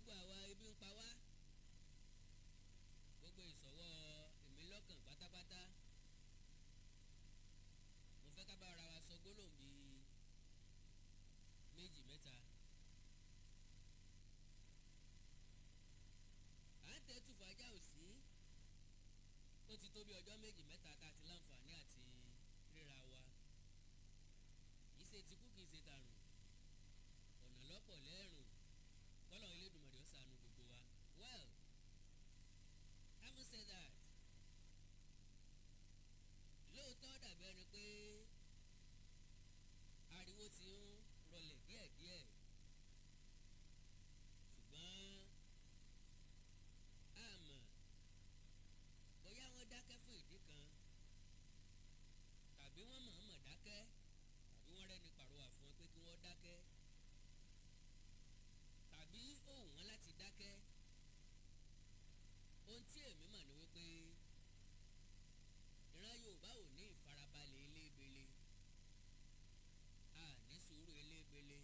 gbogbo àwa ebi ń pa wá gbogbo ìsọ̀wọ́ èmi lọ́kàn pátápátá mo fẹ́ ká bá ara wa sọ gbólóhùn bíi méjì mẹ́ta. à ń tẹ́tù fàájà òsì ó ti tó bí ọjọ́ méjì mẹ́ta tá a ti láǹfààní àti ríra wa kì í ṣe tikú kì í ṣe tàrùn ọ̀nà lọ́pọ̀ lẹ́rùn kọ́lọ̀ Elédùmarè ó ṣàánú gbogbo wa. Well, having said that, lóòótọ́ dàbí ẹni pé ariwo ti ń rọlẹ̀ díẹ̀díẹ̀ ṣùgbọ́n àmọ́ bóyá wọ́n dákẹ́ fún ìdí kan tàbí wọ́n mọ̀ọ́mọ̀ dákẹ́ tàbí wọ́n rẹ́ni pàrọwà fún wọn pé kí wọ́n dákẹ́ tàbí òun wọn láti dákẹ́. Ohun tí èmi mọ̀ ni wípé ìran Yorùbá ò ní ìfarabalẹ̀ eléebele a ní sùúrù eléebele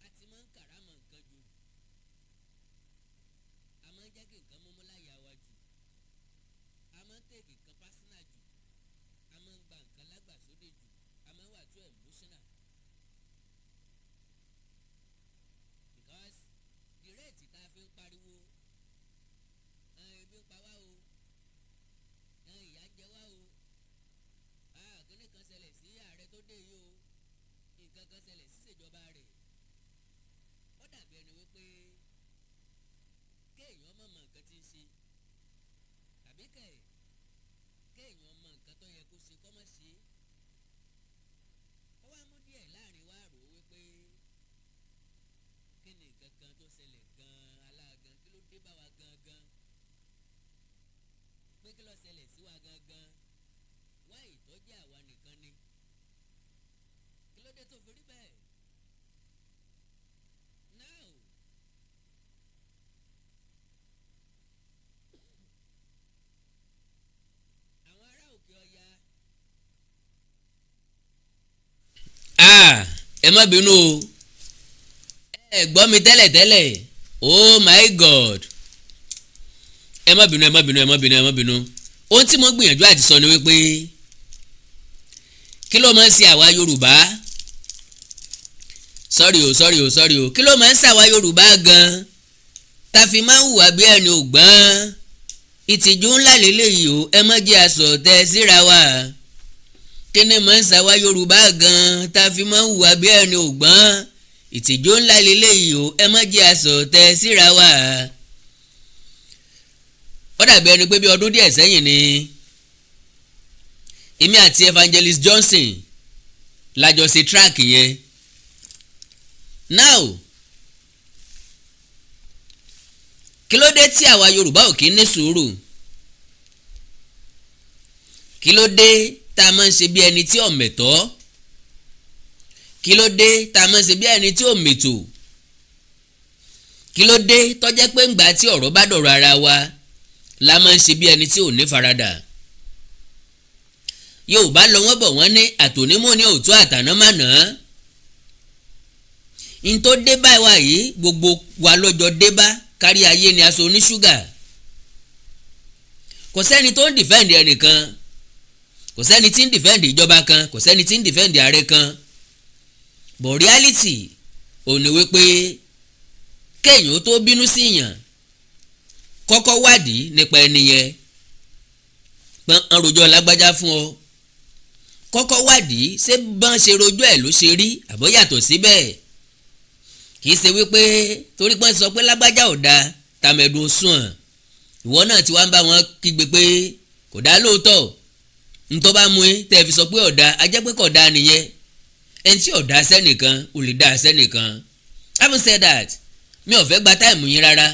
a ti máa ń kàrámọ̀ nǹkan jù a máa ń jẹ́ kí nǹkan múmú láyà wa jù a máa ń tèkì nǹkan pásínà jù a máa ń gba nǹkan lágbàsódè jù a máa ń wà tó emotional because the rate tá a fi ń pariwo ebi ń pa wá o ìyà ń jẹ wá o kíní kan ṣẹlẹ̀ sí ààrẹ tó dé yìí o nǹkan kan ṣẹlẹ̀ sí ìṣèjọba rẹ̀ ó dàbí ẹni wípé kéèyàn mọ̀ nǹkan tí ń ṣe tàbí kéèyàn mọ̀ nǹkan tó yẹ kó ṣe kó má ṣe ó wá mú díẹ̀ láàrin wá rò ó wípé kí ni nǹkan kan tó ṣẹlẹ̀ gan-an aláàgán kí ló dé bá wa gan-an pé kí ló ṣẹlẹ̀ sí wa gan-an wá ìtọ́jú àwa nìkan ni kí ló dé tó fi rí bẹ́ẹ̀. Now àwọn ará òkè ọya ẹ má bínú o ẹ gbọ́ mi tẹ́lẹ̀tẹ́lẹ̀ oh my god ẹ má bínú ohun tí mo gbìyànjú àti sọ ni wípé kí ló máa ń ṣe àwa Yorùbá sorry o kí ló máa ń ṣe àwa Yorùbá gan ta fi máa ń hùwà bí ẹni ògbọ́n ìtìjú ńlá lélẹ́yìí o ẹ má jẹ́ aṣọ tẹ síra wa kí ni máa ń ṣe àwa Yorùbá gan ta fi máa ń hùwà bí ẹni ògbọ́n ìtìjú ńlá lélẹ́yìí o ẹ má jẹ́ aṣọ tẹ síra wa. Ó dàbí ẹni pé bí ọdún díẹ̀ sẹ́yìn ni èmi àti Evangelist Johnson lájọ ṣe track yẹn. Now kí ló dé tí àwa Yorùbá ò kí ní sùúrù? Kí ló dé tá a máa ń ṣe bí ẹni tí ò mẹ̀tọ́? Kí ló dé tá a máa ń ṣe bí ẹni tí ò mẹ̀tò? Kí ló dé tó jẹ́ pé ńgbà tí ọ̀rọ̀ bá dọ̀rọ̀ ara wa la máa ń ṣe bí ẹni tí ò ní faradà? Yorùbá lọ wọ́n bọ̀ wọ́n ní àtònímọ̀ ní òtún àtànámànà n tó dé báyìí wá yìí gbogbo wa lọ́jọ́ dé bá kárí ayé ni aṣọ oníṣúgà. Kò sẹ́ni tó ń dìfẹ́ǹdì ẹnìkan, kò sẹ́ni tí ń dìfẹ́ǹdì ìjọba kan, kò sẹ́ni tí ń dìfẹ́ǹdì ààrẹ kan, but reality ò ní wípé kéèyàn tó bínú sí yàn kọ́kọ́ wádìí nípa ẹni yẹn pọ́n rojọ́ lágbájá fún ọ, kọ́kọ́ wádìí ṣé bọ́n ṣe rojọ́ ẹ̀ ló ṣe rí àbọ̀ yàtọ̀ síbẹ̀. Kì í ṣe wípé torí pọ́n sọ pé lágbájá ò dáa tàmẹ̀dùn sùn ìwọ náà ti wá ń bá wọn kígbe pé kò dá lóòótọ́ ntọ́ bá mú ẹ tẹ́ fi sọ pé ọ̀dà ajẹ́ pé kò dá nìyẹn ẹni tí ọ̀dà sẹ́nìkan ò lè dá sẹ́nìkan. Having said that, mi ò fẹ́ gba táìmù yín rárá,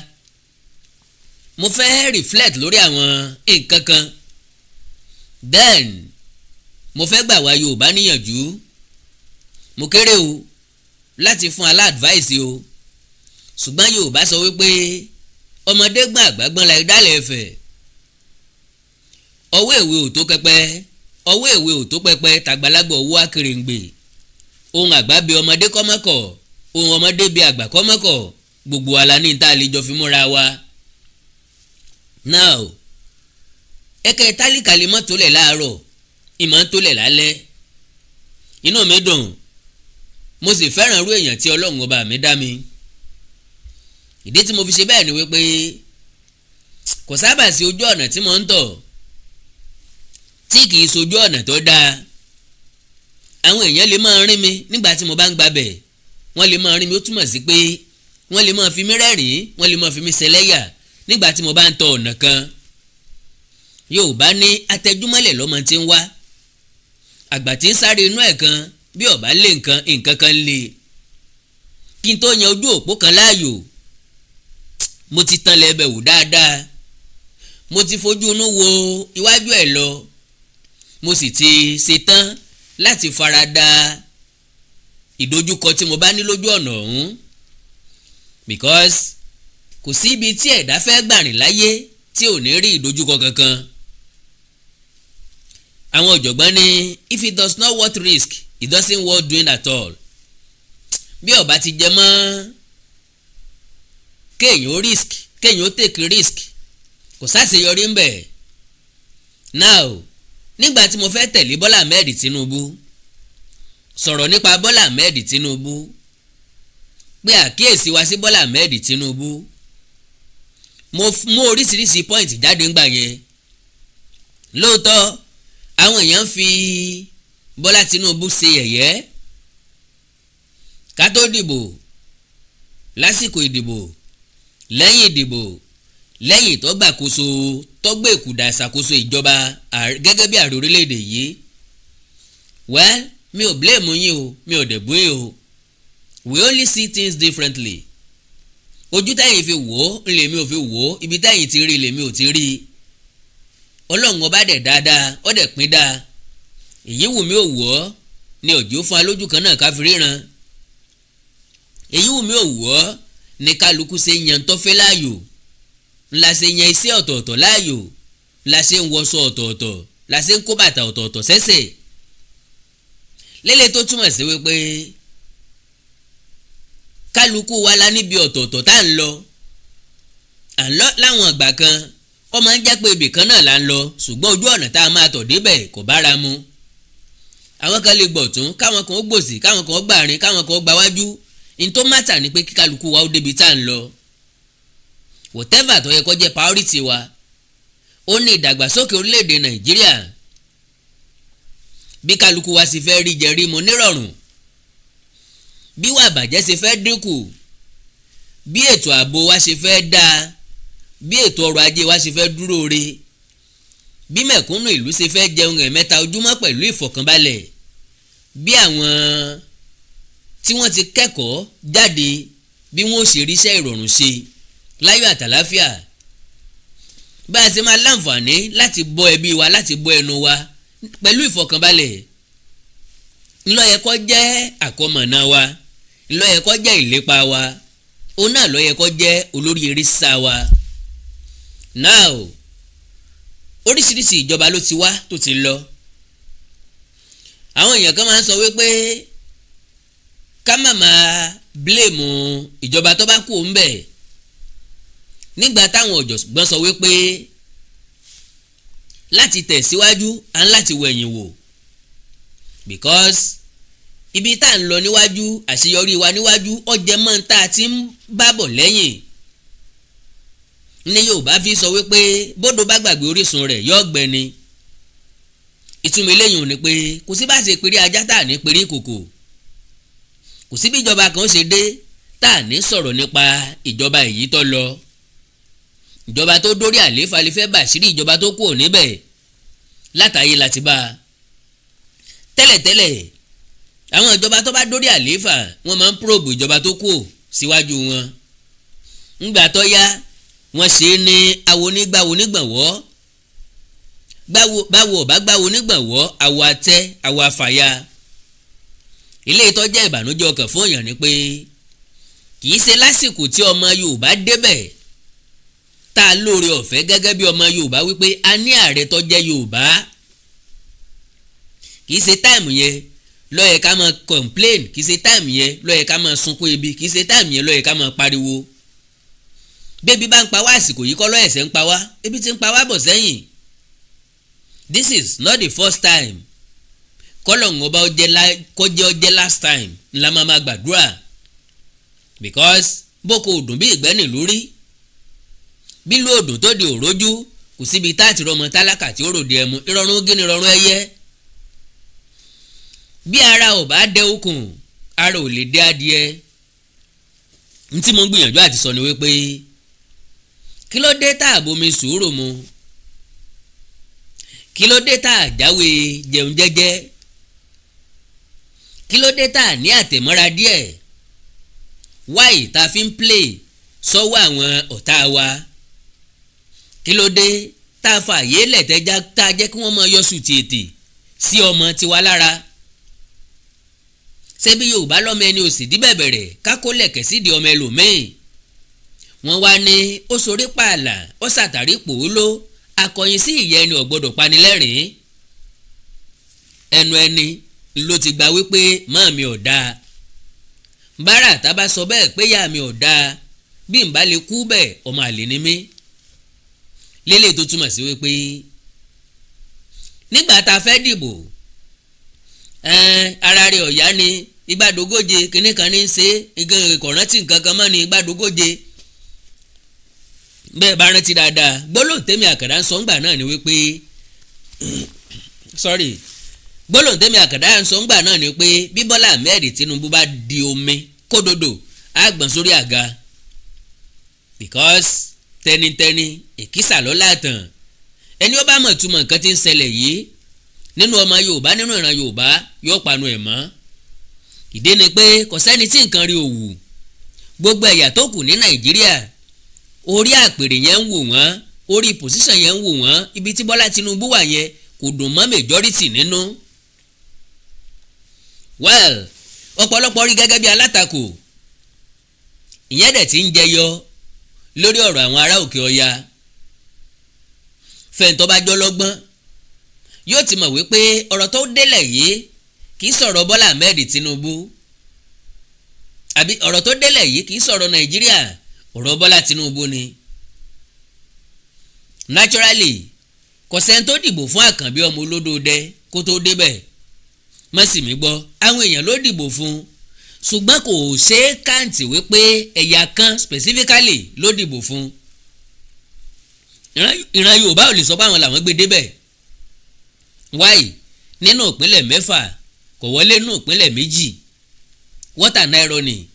mo fẹ́ reflect lórí àwọn nǹkan kan, then mo fẹ́ gbà wá Yorùbá níyànjú. Mo kéré o láti fún alá advice o, ṣùgbọ́n Yorùbá sọ wípé ọmọdé gbọ́n àgbà gbọ́n la ìdálẹ̀ ẹ̀fẹ̀. Ọwọ́ èwe ò tó kẹpẹ, ọwọ́ èwe ò tó pẹpẹ tàgbàlagbà owó akèrèǹgbè. Ohun àgbà bí ọmọdé kọ́mọ́kọ̀ ohun ọmọdé bíi àgbà kọ́mọ́kọ̀ gbogbo wa la ní tá a lè jọ fi múra wa. now ẹ̀kẹ́ tálíkà lè mọ́ tó lẹ̀ láàárọ̀ ìmọ̀ ń tó lẹ̀ lálẹ́. inú mi dùn mo sì fẹ́ràn irú èèyàn tí Ọlọ́run ọba mi dá mi. ìdí tí mo fi ṣe bẹ́ẹ̀ ni wípé kò sábà sí ojú ọ̀nà tí mo ń tọ̀ tí kì í sojú ọ̀nà tó dáa. àwọn èèyàn lè máa rí mi nígbà tí mo bá ń gbabẹ̀ wọ́n lè máa rí mi ó túmọ̀ sí pé wọ́n lè máa fi mí rẹ́rìn-ín wọ́n lè máa fi mí ṣẹlẹ́yà nígbà tí mo bá ń tọ ọ̀nà kan. Yorùbá ní atẹjúmọ́lẹ̀ lọ́mọ tí ń wá àgbà tí ń sáré inú ẹ̀ kan bí ọ̀bá lé nǹkan kan lé. kí n tó yan ojú òpó kan láàyò mo ti tan lẹ́bẹ̀ wò dáadáa mo ti fojú inú wo iwájú ẹ̀ lọ mo sì ti ṣetán láti farada ìdojúkọ tí mo bá ní lójú ọ̀nà ọ̀hún because kò sí ibi tí ẹ̀dá fẹ́ gbàrìn láyé tí ò ní rí ìdojúkọ kankan. àwọn ọ̀jọ̀gbọ́n ní if it does not worth risk it doesn't worth doing at all. bí ó bá ti jẹ mọ́ kéèyàn ó take risk kò sáṣeyọrí ń bẹ̀. now nígbà tí mo fẹ́ tẹ̀lé Bọ́lá Ahmed Tinubu sọ̀rọ̀ nípa Bọ́lá Ahmed Tinubu pé àkíyèsí wa sí Bọ́lá Ahmed Tinubu mo mú oríṣiríṣi point jáde ńgbà yẹn. lóòótọ́ àwọn èèyàn fi Bọ́lá Tinubu ṣe yẹ̀yẹ́ ká tó dìbò lásìkò ìdìbò lẹ́yìn ìdìbò lẹ́yìn tó gbàkóso tó gbé ìkùdà ìṣàkóso ìjọba gẹ́gẹ́ bí ààrẹ orílẹ̀-èdè yìí. well mi ò blame yín o mi ò dẹ̀ bú yín o we only see things differently. ojú táyìn fi wò ó ńlẹ̀ mi ò fi wò ó ibi táyìn ti rí lèmi ò ti rí. Ọlọ́run ọba dẹ̀ dáadáa ó dẹ̀ pín dáa èyí wù mí ò wò ọ́ ni òjò fún alójú kan náà ká fi ríran. èyí wù mí ò wò ọ́ ni kálukú ṣe yan tó fẹ́ láàyò ńlá ṣe yan iṣẹ́ ọ̀tọ̀ọ̀tọ̀ láàyò la ṣe ń wọṣọ ọ̀tọ̀ọ̀tọ̀ la ṣe ń kó bàtà ọ̀tọ̀ọ̀tọ̀ sẹ́sẹ̀. lélẹ̀ tó túmọ̀ sí wípé kálukú wa la níbi ọ̀tọ̀ọ̀tọ̀ tá à ń lọ láwọn àgbà kan ó máa ń jẹ́ pé ibì kan náà là ń lọ ṣùgbọ́n ojú ọ̀nà tá a máa tọ̀ débẹ̀ kò bára mu. àwọn kan lè gbọ̀tún káwọn kan ó gbòsì káwọn kan ó gbàrin káwọn kan ó gbawájú in tó mátà ni pé kí kálukú wa ó débi tá à ń lọ. whatever tó yẹ kó jẹ́ priority wa ó ní ìdàgbàsókè orílẹ̀-èdè Nàìjíríà bí kálukú wa sì fẹ́ rí jẹ rí mu nírọ̀rùn bí wà bàjẹ́ ṣe fẹ́ dínkù bí ètò ààbò wa ṣe fẹ́ dáa bí ètò ọrọ̀ ajé wa ṣe fẹ́ dúró re bí mẹ̀kúnnù ìlú ṣe fẹ́ jẹun ẹ̀mẹ́ta ojúmọ́ pẹ̀lú ìfọ̀kànbalẹ̀ bí àwọn tí wọ́n ti kẹ́kọ̀ọ́ jáde bí wọ́n ó ṣe ríṣẹ́ ìrọ̀rùn ṣe láyọ̀ àtàláfíà bá a ṣe máa láǹfààní láti bọ́ ẹbí wa láti bọ́ ẹnu wa pẹ̀lú ìfọ̀kànbalẹ̀ ńlọ yẹ kó jẹ́ àkọmọ̀nà wa ńlọ yẹ kó jẹ́ ìlépa wa òun náà ló yẹ kó jẹ́ olórí eréṣà wa. now oríṣiríṣi ìjọba ló ti wá tó ti lọ. àwọn èèyàn kan máa ń sọ wípé ká má máa blame ìjọba tó bá kú òun bẹ̀ nígbà táwọn ọ̀jọ̀gbọ́n sọ wípé láti tẹ̀síwájú à ń láti wẹ̀yìn wò because ibi tá à ń lọ níwájú àṣeyọrí wa níwájú ọjẹ́ mọ́ tá a ti ń bábọ̀ lẹ́yìn ní Yorùbá fi sọ wípé bódò bá gbàgbé orísun rẹ̀ yọ ọgbẹ́ ni. ìtumọ̀ eléyìí ò ní pé kò sí bá ṣe péré ajá tá à ní péré kòkò kò sí bí ìjọba kan ṣe dé tá à ní sọ̀rọ̀ nípa ìjọba èyí tó lọ. ìjọba tó dórí àlééfà lè fẹ́ bàṣírí ìjọba tó kù níbẹ̀ látàyè láti bá a. tẹ́lẹ̀tẹ́lẹ̀ àwọn ìjọba tó bá dórí àlééfà wọ́n máa ń probe ìjọba tó kù síwájú wọn. ńgbà tó yá wọ́n ṣe é ní awo nígbàwo nígbàwọ́ báwo ọ̀bá gbàwo nígbàwọ́ àwọ̀ àtẹ àwọ̀ àfàyà. ilé ìtọ́jú ìbànújẹ́ ọkàn fún èèyàn ni pé kì í ṣe lásìkò tí ọmọ Yorùbá débẹ̀ tá a lóore ọ̀fẹ́ gẹ́gẹ́ bí ọmọ Yorùbá wípé a ní ààrẹ tó jẹ́ Yorùbá kì í ṣe táìmù yẹn ló yẹ ká máa complain, kì í ṣe táìmù yẹn ló yẹ ká máa sunkún ebi, kì í ṣe táìmù yẹn ló yẹ ká máa pariwo. Bébí bá ń pa wá àsìkò yìí kọ́ ló ẹ̀sẹ̀ ń pa wá, ebi ti ń pa wá bọ̀ sẹ́yìn. This is not the first time. Kọ́lọ̀hún ọba kọjẹ́ ọjẹ́ last time ńlá máa gbàdúrà, because boko òdùn bí ìgbẹ́ni lórí bílú òdùn tó di òrójú kò síbi táàtì rọmọ tálákà tí ó ròde ẹmu, ìrọ̀rùn ogé ni ìrọ̀rùn ẹyẹ. Bí ara ò bá dẹ okùn ara ò lè dẹ adìẹ. N tí mo ń gbìyànjú àti sọ ni wípé kí ló dé tá a bomi sùúrù mu, kí ló dé tá a jáwé jẹun jẹ́jẹ́, kí ló dé tá a ní àtẹ̀mọ́ra díẹ̀, wáì tá a fi ń play sọ́wọ́ àwọn ọ̀tá wa, kí ló dé tá a fa àyè lẹ̀tẹ́já tá a jẹ́ kí wọ́n máa yọ sùn tètè sí ọmọ tiwa lára. Ṣebí Yorùbá lọ́mọ ẹni ò sì dí bẹ̀bẹ̀rẹ̀ kákó lẹ̀kẹ̀ sídìí ọmọ ẹlòmíì. Wọ́n wá ní ó sorí pààlà ó sàtàrí pòóló akọyin sí ìyá ẹni ò gbọ́dọ̀ panilẹ́rìn. Ẹnu ẹni ló ti gba wípé mọ́ mi ò dáa. Bára àtàbá sọ bẹ́ẹ̀ pé yá mi ò dáa, bí n bá lè kú bẹ́ẹ̀ ọmọ àlè ni mí. Lélẹ̀ tó túmọ̀ sí wípé nígbà tá a fẹ́ dìbò ara rẹ̀ ọ̀yá ni igbádogóje kínní kan ní í ṣe ìkọ̀rántì nǹkan kan mọ́ ni igbádogóje. Bẹ́ẹ̀ bá rántí dáadáa gbólóhùn tẹ́mi àkàdá ń sọ ńgbà náà ni wípé gbólóhùn tẹ́mi àkàdá ń sọ ńgbà náà ni pé bí Bọ́lá Ahmed Tinubu bá di omi kódòdò á gbọ̀n sórí àga, because tẹnitẹni èkísà lọ́la tàn. Ẹni ó bá mọ̀ túmọ̀ nǹkan tí ń ṣẹlẹ̀ yìí nínú ọmọ Yorùbá nínú ìran Yorùbá yóò panu ẹ̀ mọ́. Ìdí ni pé kò sẹ́ni tí nǹkan rí òwú. Gbogbo ẹ̀yà tó kù ní Nàìjíríà orí àpèrè yẹn ń wò wọ́n, orí pòsíṣàn yẹn ń wò wọ́n, ibi tí Bọ́lá Tinubu wà yẹn kò dùn mọ́ majority nínú. Well, ọ̀pọ̀lọpọ̀ rí gẹ́gẹ́ bí alátakò. Ìyẹn dẹ̀ ti ń jẹyọ lórí ọ̀rọ̀ àwọn ará òkè ọya. Fẹ̀ǹtọ́ bá jọ lọ́gbọ́n yóò ti mọ̀ wípé ọ̀rọ̀ tó délẹ̀ yìí kì í sọ̀rọ̀ Bọ́lá Ahmed Tinubu, àbí ọ̀rọ̀ tó délẹ̀ yìí kì í sọ̀rọ̀ Nàìjíríà, ọ̀rọ̀ Bọ́lá Tinubu ni. Naturally kò sẹ́ni tó dìbò fún Àkànbí ọmọ olódòdẹ kó tó débẹ̀. Mọ́sìmí gbọ́ àwọn èèyàn ló dìbò fún, ṣùgbọ́n kò ṣeé káǹtì wípé ẹ̀yà kan specifically ló dìbò fún. Ìran Yorùbá ò lè sọ pé àwọn làwọn gbé débẹ̀. Wáì nínú ìpínlẹ̀ 6 kò wọlé nínú ìpínlẹ̀ 2. What an irony.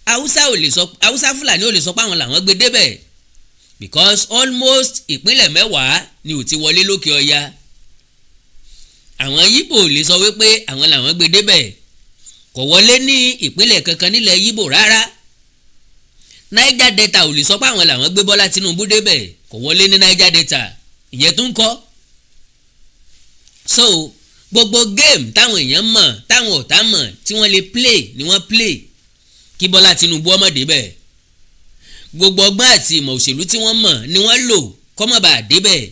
Haúsá Fúlàní ò lè sọ pé àwọn làwọn gbé débẹ̀, because almost ìpínlẹ̀ 10 ni ò ti wọlé lókè ọya. Àwọn Yíbò ò lè sọ wípé àwọn làwọn gbé débẹ̀, kò wọlé ní ìpínlẹ̀ kankan nílẹ̀ Yíbò rárá. Niger Delta ò lè sọ pé àwọn làwọn gbé Bọ́lá Tinubu débẹ̀, kò wọlé ní Niger Delta, ìyẹn tún kọ́. So gbogbo game táwọn èèyàn mọ̀ táwọn ọ̀tá mọ̀ tí wọ́n lè play ni wọ́n play kí Bọ́lá Tinubu ọmọ débẹ̀. Gbogbo ọgbọ́n àti ìmọ̀ òṣèlú tí wọ́n mọ̀ ni wọ́n lò kọ́mọ̀ bá débẹ̀.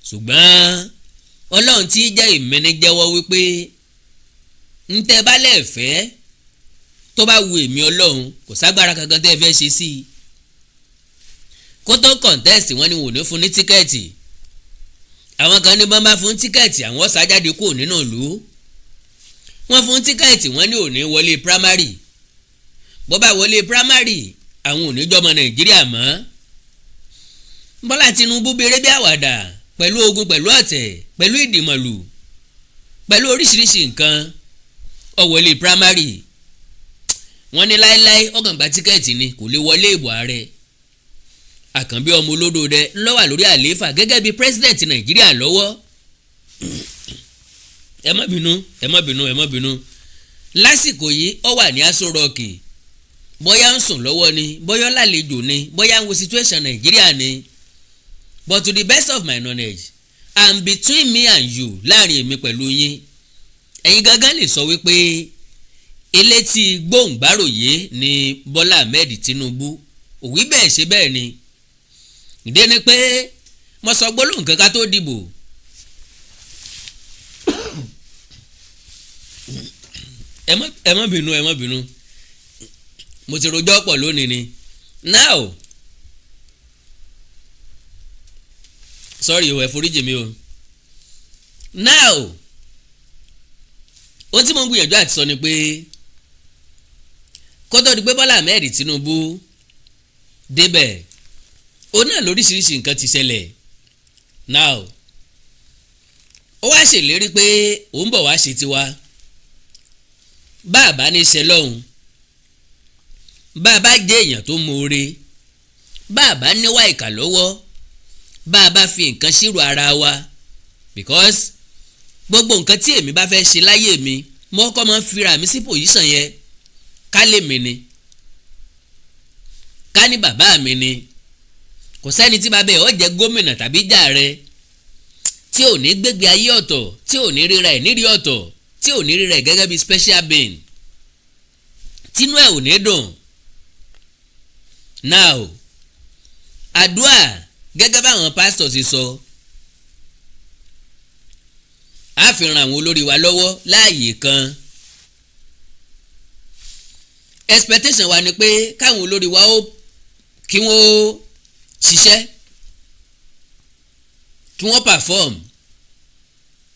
Ṣùgbọ́n Ọlọ́run tí jẹ́ ìmẹ́ni jẹ́wọ́ wípé ń tẹ́ bá lẹ́ẹ̀fẹ́ tó bá wu èmi Ọlọ́run kò ságbára kankan tẹ́ ẹ fẹ́ ṣe sí i. Kó tó contest wọn ni wọn ò ní fún ní tíkẹ́ẹ̀tì. Àwọn kan ní bọ́n bá fún tíkẹ́ẹ̀tì àwọn ṣàjáde kúrò nínú ìlú. Wọ́n fún tíkẹ́ẹ̀tì wọn ní òní wọlé primary. Bó bá wọlé primary àwọn ò ní jọmọ Nàìjíríà mọ́. Bọ́lá Tinubu béèrè bí àwàdà pẹ̀lú ogun pẹ̀lú ọ̀tẹ̀ pẹ̀lú ìdìmọ̀lù pẹ̀lú oríṣiríṣi nǹkan ó wọlé primary. Wọ́n ní láéláé ọ̀gàn gba tíkẹ́ẹ̀tì ni kò lè wọlé ìbò ààrẹ. Àkànbí ọmọ olódòdẹ ló wà lórí àlééfà gẹ́gẹ́ bí president Nàìjíríà lọ́wọ́. ẹ má bínú lásìkò yìí ó wà ní Aso Rock, bóyá ń sùn lọ́wọ́ ni bóyá lálejò ni bóyá ń wo situation Nàìjíríà ni, but to the best of my knowledge and between me and you, láàrin èmi pẹ̀lú yín, ẹ̀yin gangan lè sọ wípé elétí gbóǹgbàròyé ni Bọ́lá Ahmed Tinubu. Òwí bẹ́ẹ̀ ṣe bẹ́ẹ̀ ni. Ìdí ni pé mo sọ gbólóhùn kankan tó dìbò. ẹ má bínú mo ti rojọ́ pọ̀ lónìí ni. Now sorry o, ẹ foríjì mi o. Now ohun tí mo ń gbìyànjú àti sọ ni pé kó tó di pé Bọ́lá Ahmed Tinubu débẹ̀ òun náà lóríṣiríṣi nǹkan ti ṣẹlẹ̀. Now ó wá ṣèlérí pé òun bọ̀ wá ṣe tiwa bá a bá ní ṣe lọ́hùn, bá a bá jẹ́ èèyàn tó mọ̀ọ́re, bá a bá níwá ìkà lọ́wọ́, bá a bá fi nǹkan ṣírò ara wa, because gbogbo nǹkan tí èmi bá fẹ́ ṣe láyé mi mo kọ́ máa ń fira mi sí pòsíṣàn yẹn ká lè mi ni, ká ní bàbá mi ni. Kò sẹ́ni tí bàbá ẹ̀ ọ́ jẹ́ gómìnà tàbí jàre tí ò ní gbégbé ayé ọ̀tọ̀, tí ò ní ríra ẹ̀ nírí ọ̀tọ̀, tí ò ní ríra ẹ̀ gẹ́gẹ́ bí special being, tínú ẹ̀ ò ní dùn. Now àdúà gẹ́gẹ́ báwọn pastors ti sọ á fi ran àwọn olórí wa lọ́wọ́ láàyè kan. Expectation wa ni pé káwọn olórí wa ó kí wọ́n ṣiṣẹ́, kí wọ́n perform.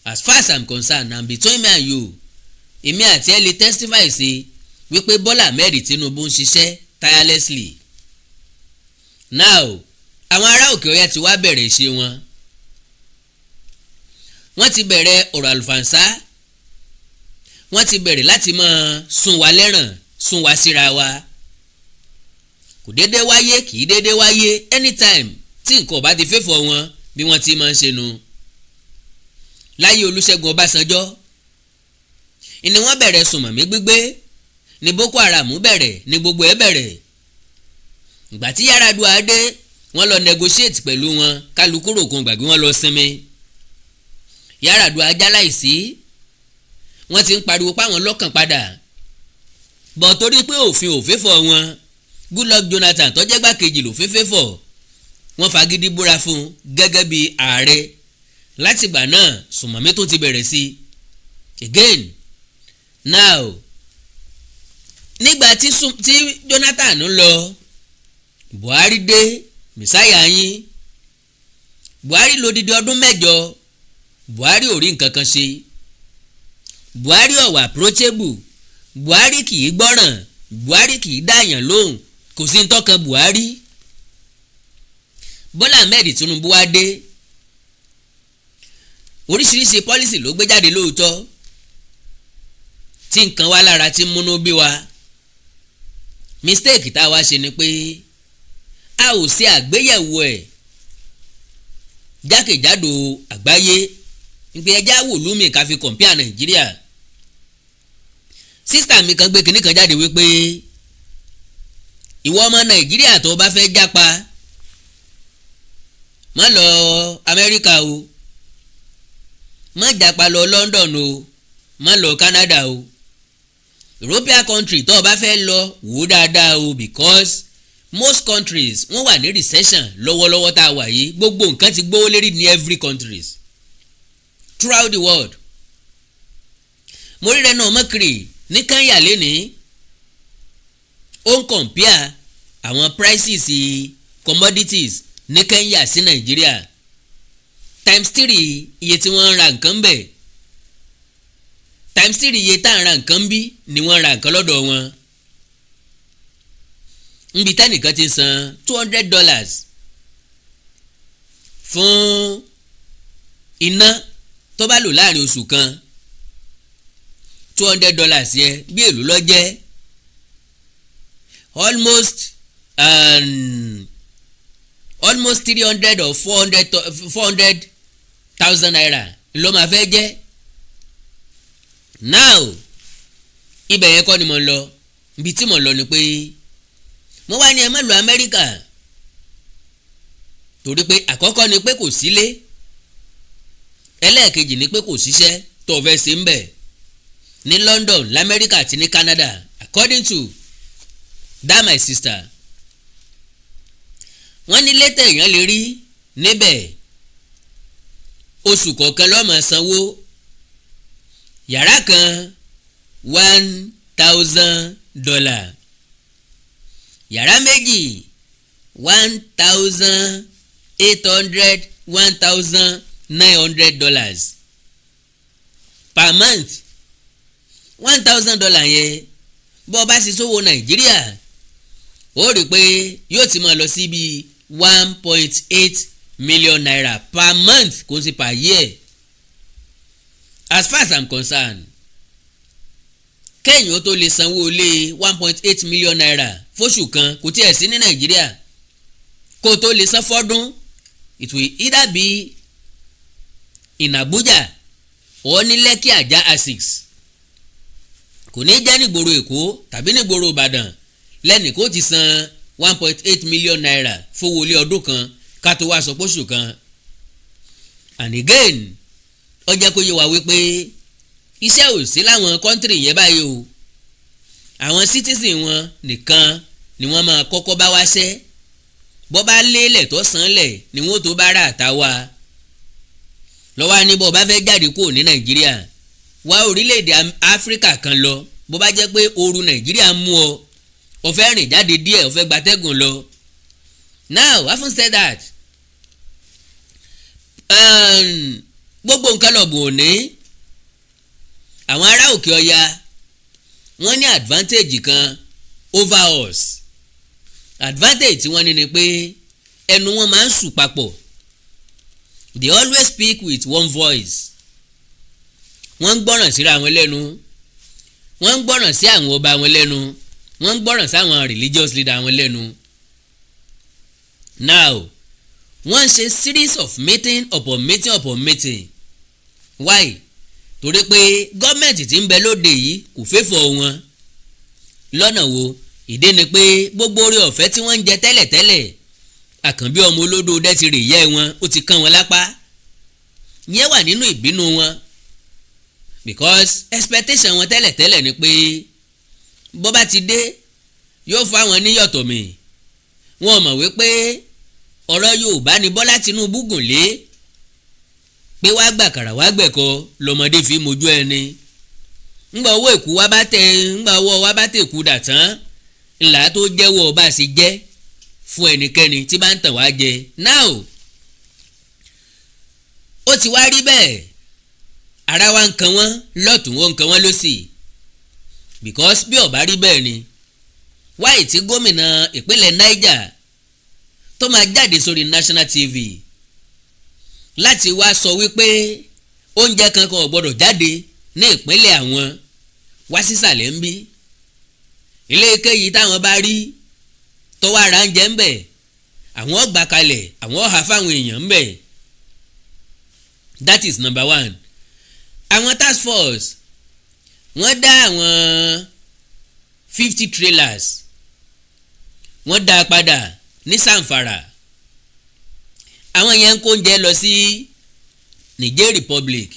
As far as I'm concerned, and between me and you, èmi àti ẹ lè testify sí wípé Bọ́lá Ahmed Tinubu ń ṣiṣẹ́ tirelessly. Now àwọn ará òkè ọya ti wá bẹ̀rẹ̀ ṣe wọn. Wọ́n ti bẹ̀rẹ̀ ọ̀rọ̀ àlùfànṣá, wọ́n ti bẹ̀rẹ̀ láti máa sún wa lẹ́ràn, sún wa síra wa. Kò déédé wáyé, kì í déédé wáyé, anytime tí nǹkan ò bá ti fẹ́fọ̀ wọn bí wọ́n ti máa ń ṣe nu. Láyé Olúṣẹ́gun Ọbásanjọ́ ni wọ́n bẹ̀rẹ̀ sùnmọ̀mí gbígbé, ní Boko Haram bẹ̀rẹ̀, ní gbogbo ẹ̀ bẹ̀rẹ̀. Ìgbà tí Yar'Adua dé wọ́n lọ negotiate pẹ̀lú wọn, kálukú ròkun gbàgbé wọ́n lọ sinmi. Yar'Adua jáláìsí, wọ́n ti ń pariwo páwọn lọ́kàn padà, bọ̀ torí pé òfin ò fẹ́fọ̀ wọn, Goodluck Jonathan tó jẹ́ gbàkejì ló fẹ́fọ̀, wọ́n fagídí búra fún gẹ́gẹ́ bí ààrẹ. Látìgbà náà sùnmọ̀mí tó ti bẹ̀rẹ̀ sí again. Now nígbà tí Jonathan ń lọ, Buhari dé, mẹsáyà yín. Buhari lò dídí ọdún 8, Buhari ò rí nǹkan kan ṣe. Buhari ò wà approachable, Buhari kì í gbọ́ràn, Buhari kì í dáyàn lóhùn, kò sí ń tọ́kan Buhari. Bọ́lá Ahmed Tinubu wá dé, oríṣiríṣi pọ́lísì ló gbé jáde lóòótọ́ tí nǹkan wá lára tí múnú bí wa. Mistake tá a wá ṣe ni pé a ò ṣe àgbéyẹ̀wò ẹ̀ jákèjádò àgbáyé nígbà ẹja wò lómi ká fi compare Nàìjíríà. Sísítà mi kan gbé kinní kan jáde wípé ìwọ ọmọ Nàìjíríà tó bá fẹ́ jápa má lọ Amẹ́ríkà o, má jápa lọ London o, má lọ Canada o, European country tó bá fẹ́ lọ wò dáadáa o, because most countries wọ́n wà ní recession lọ́wọ́lọ́wọ́ tá a wà yìí. Gbogbo nǹkan ti gbówó lérí ní every countries throughout the world. mo rí rẹ̀ náà mọ́kìrì ní Kenya lénìí, ó ń compare àwọn prices commodities ní Kenya sí Nàìjíríà times 3 iye tí wọ́n ń ra nǹkan bẹ̀, times 3 iye tá à ń ra nǹkan bí ni wọ́n ra nǹkan lọ́dọ̀ wọn. Nbi tẹ́nìkan ti san $200 fún iná tó bá lò láàrin oṣù kan. $200 yẹn bí èlò ló jẹ́ almost 300 or 400,000 naira ló máa fẹ́ jẹ́. Now ibẹ̀ yẹn kọ́ ni mo lọ, ibi tí mo lọ ni pé mo wá ní ẹ má lọ Amẹ́ríkà torí pé àkọ́kọ́ ni pé kò sílé, ẹlẹ́ẹ̀kejì ni pé kò síṣẹ́ tó fẹ́ ṣe ń bẹ̀ ní London, l'Amẹ́ríkà àti ní Canada, according to that my sister. Wọ́n ní lẹ́tà èèyàn lè rí níbẹ̀, oṣù kọ̀ọ̀kan ló máa sanwó, yàrá kan $1,000. yàrá méjì $1,800 $1,900 per month. $1,000 yẹn bó bá sì sówó Nàìjíríà ó rí i pé yóò ti máa lọ sí bíi 1.8 million naira per month kò sí per year. As far as I'm concerned, kéèyàn tó lè sanwó lé 1.8 million naira fóṣù kan kò tiẹ̀ sí ní Nàìjíríà. Kó tó lè san fọ́dún, it will either be in Abuja or ní Lekki Ajah Asics. Kò ní jẹ́ nígboro Èkó tàbí nígboro Ìbàdàn lẹ́nì kó ti san 1.8 million naira fowó lé ọdún kan ká tó wá sọ póṣù kan. And again, ó jẹ́ kó yé wa wípé iṣẹ́ ò sí láwọn kọ́ńtírì yẹn báyìí o. Àwọn citizen wọn nìkan ni wọ́n máa kọ́kọ́ bá wáṣẹ́. Bọ́ bá lélẹ̀ tó san lẹ̀ ni wọ́n tó bá rà tá wa. Lọ́wọ́ ní bọ́ bá fẹ́ jáde kúrò ní Nàìjíríà wá orílẹ̀-èdè Áfíríkà kan lọ. Bó bá jẹ́ pé ooru Nàìjíríà mú ọ, o fẹ́ rìn jáde díẹ̀, o fẹ́ gbatẹ́gùn lọ. Now, having said that, gbogbo nǹkan lọ́bùn òní àwọn ará òkè ọya wọ́n ní advantage kan over us. Advantage tí wọ́n ní ni pé ẹnu wọn máa ń sùn papọ̀. They always speak with one voice. Wọ́n ń gbọ́ràn síra wọn lẹ́nu. Wọ́n ń gbọ́ràn sí àwọn ọba wọn lẹ́nu. Wọ́n ń gbọ́ràn sí àwọn religious leader wọn lẹ́nu. Now, wọ́n ṣe series of meeting upon meeting upon meeting. Why? Torí pé gọ́ọ̀mẹ̀ntì tí ń bẹ lóde yìí kò fẹ́fọ̀ wọn. Lọ́nà wo? Ìdí ni pé gbogbo oore ọ̀fẹ́ tí wọ́n ń jẹ tẹ́lẹ̀tẹ́lẹ̀ àkànbí ọmọ olódò dẹ́ ti rè yẹ́ wọn, ó ti kán wọn lápá. Yẹn wà nínú ìbínú wọn. Because expectation wọn tẹ́lẹ̀tẹ́lẹ̀ ni pé bó bá ti dé yóò fáwọn níyọ̀tọ̀ mi. Wọ́n mọ̀ wípé ọ̀rọ̀ Yorùbá ni Bọ́lá Tinubu gùn lé. Pé wá gbàkàrà wá gbẹ̀kọ lọmọdé fi mojú ẹni. Ńgbà owó èkú wá bá tẹ ńgbà owó wá bá tẹ èkú dà tán ńlá tó jẹ́wọ́ bá ṣe jẹ́ fún ẹnikẹ́ni tí bá ń tàn wá jẹ. Now, ó ti wá rí bẹ́ẹ̀. Ara wa ń kan wọ́n lọ́tún wọ́n ń kan wọ́n lósì. Because bí ó bá rí bẹ́ẹ̀ ni wáyé tí gómìnà ìpínlẹ̀ Niger tó máa jáde sórí national TV láti wá sọ wípé oúnjẹ kankan ò gbọdọ̀ jáde ní ìpínlẹ̀ àwọn wá sísàlẹ̀ ń bí. Ilé ike yìí táwọn bá rí tó wá ra oúnjẹ ń bẹ̀ àwọn gbà kalẹ̀ àwọn ọ̀hà fáwọn èèyàn ń bẹ̀. That is number one. Àwọn task force wọ́n dá àwọn 50 trailers wọ́n dá a padà ní Zamfara. Àwọn yẹn ń kó oúnjẹ lọ sí Niger Republic.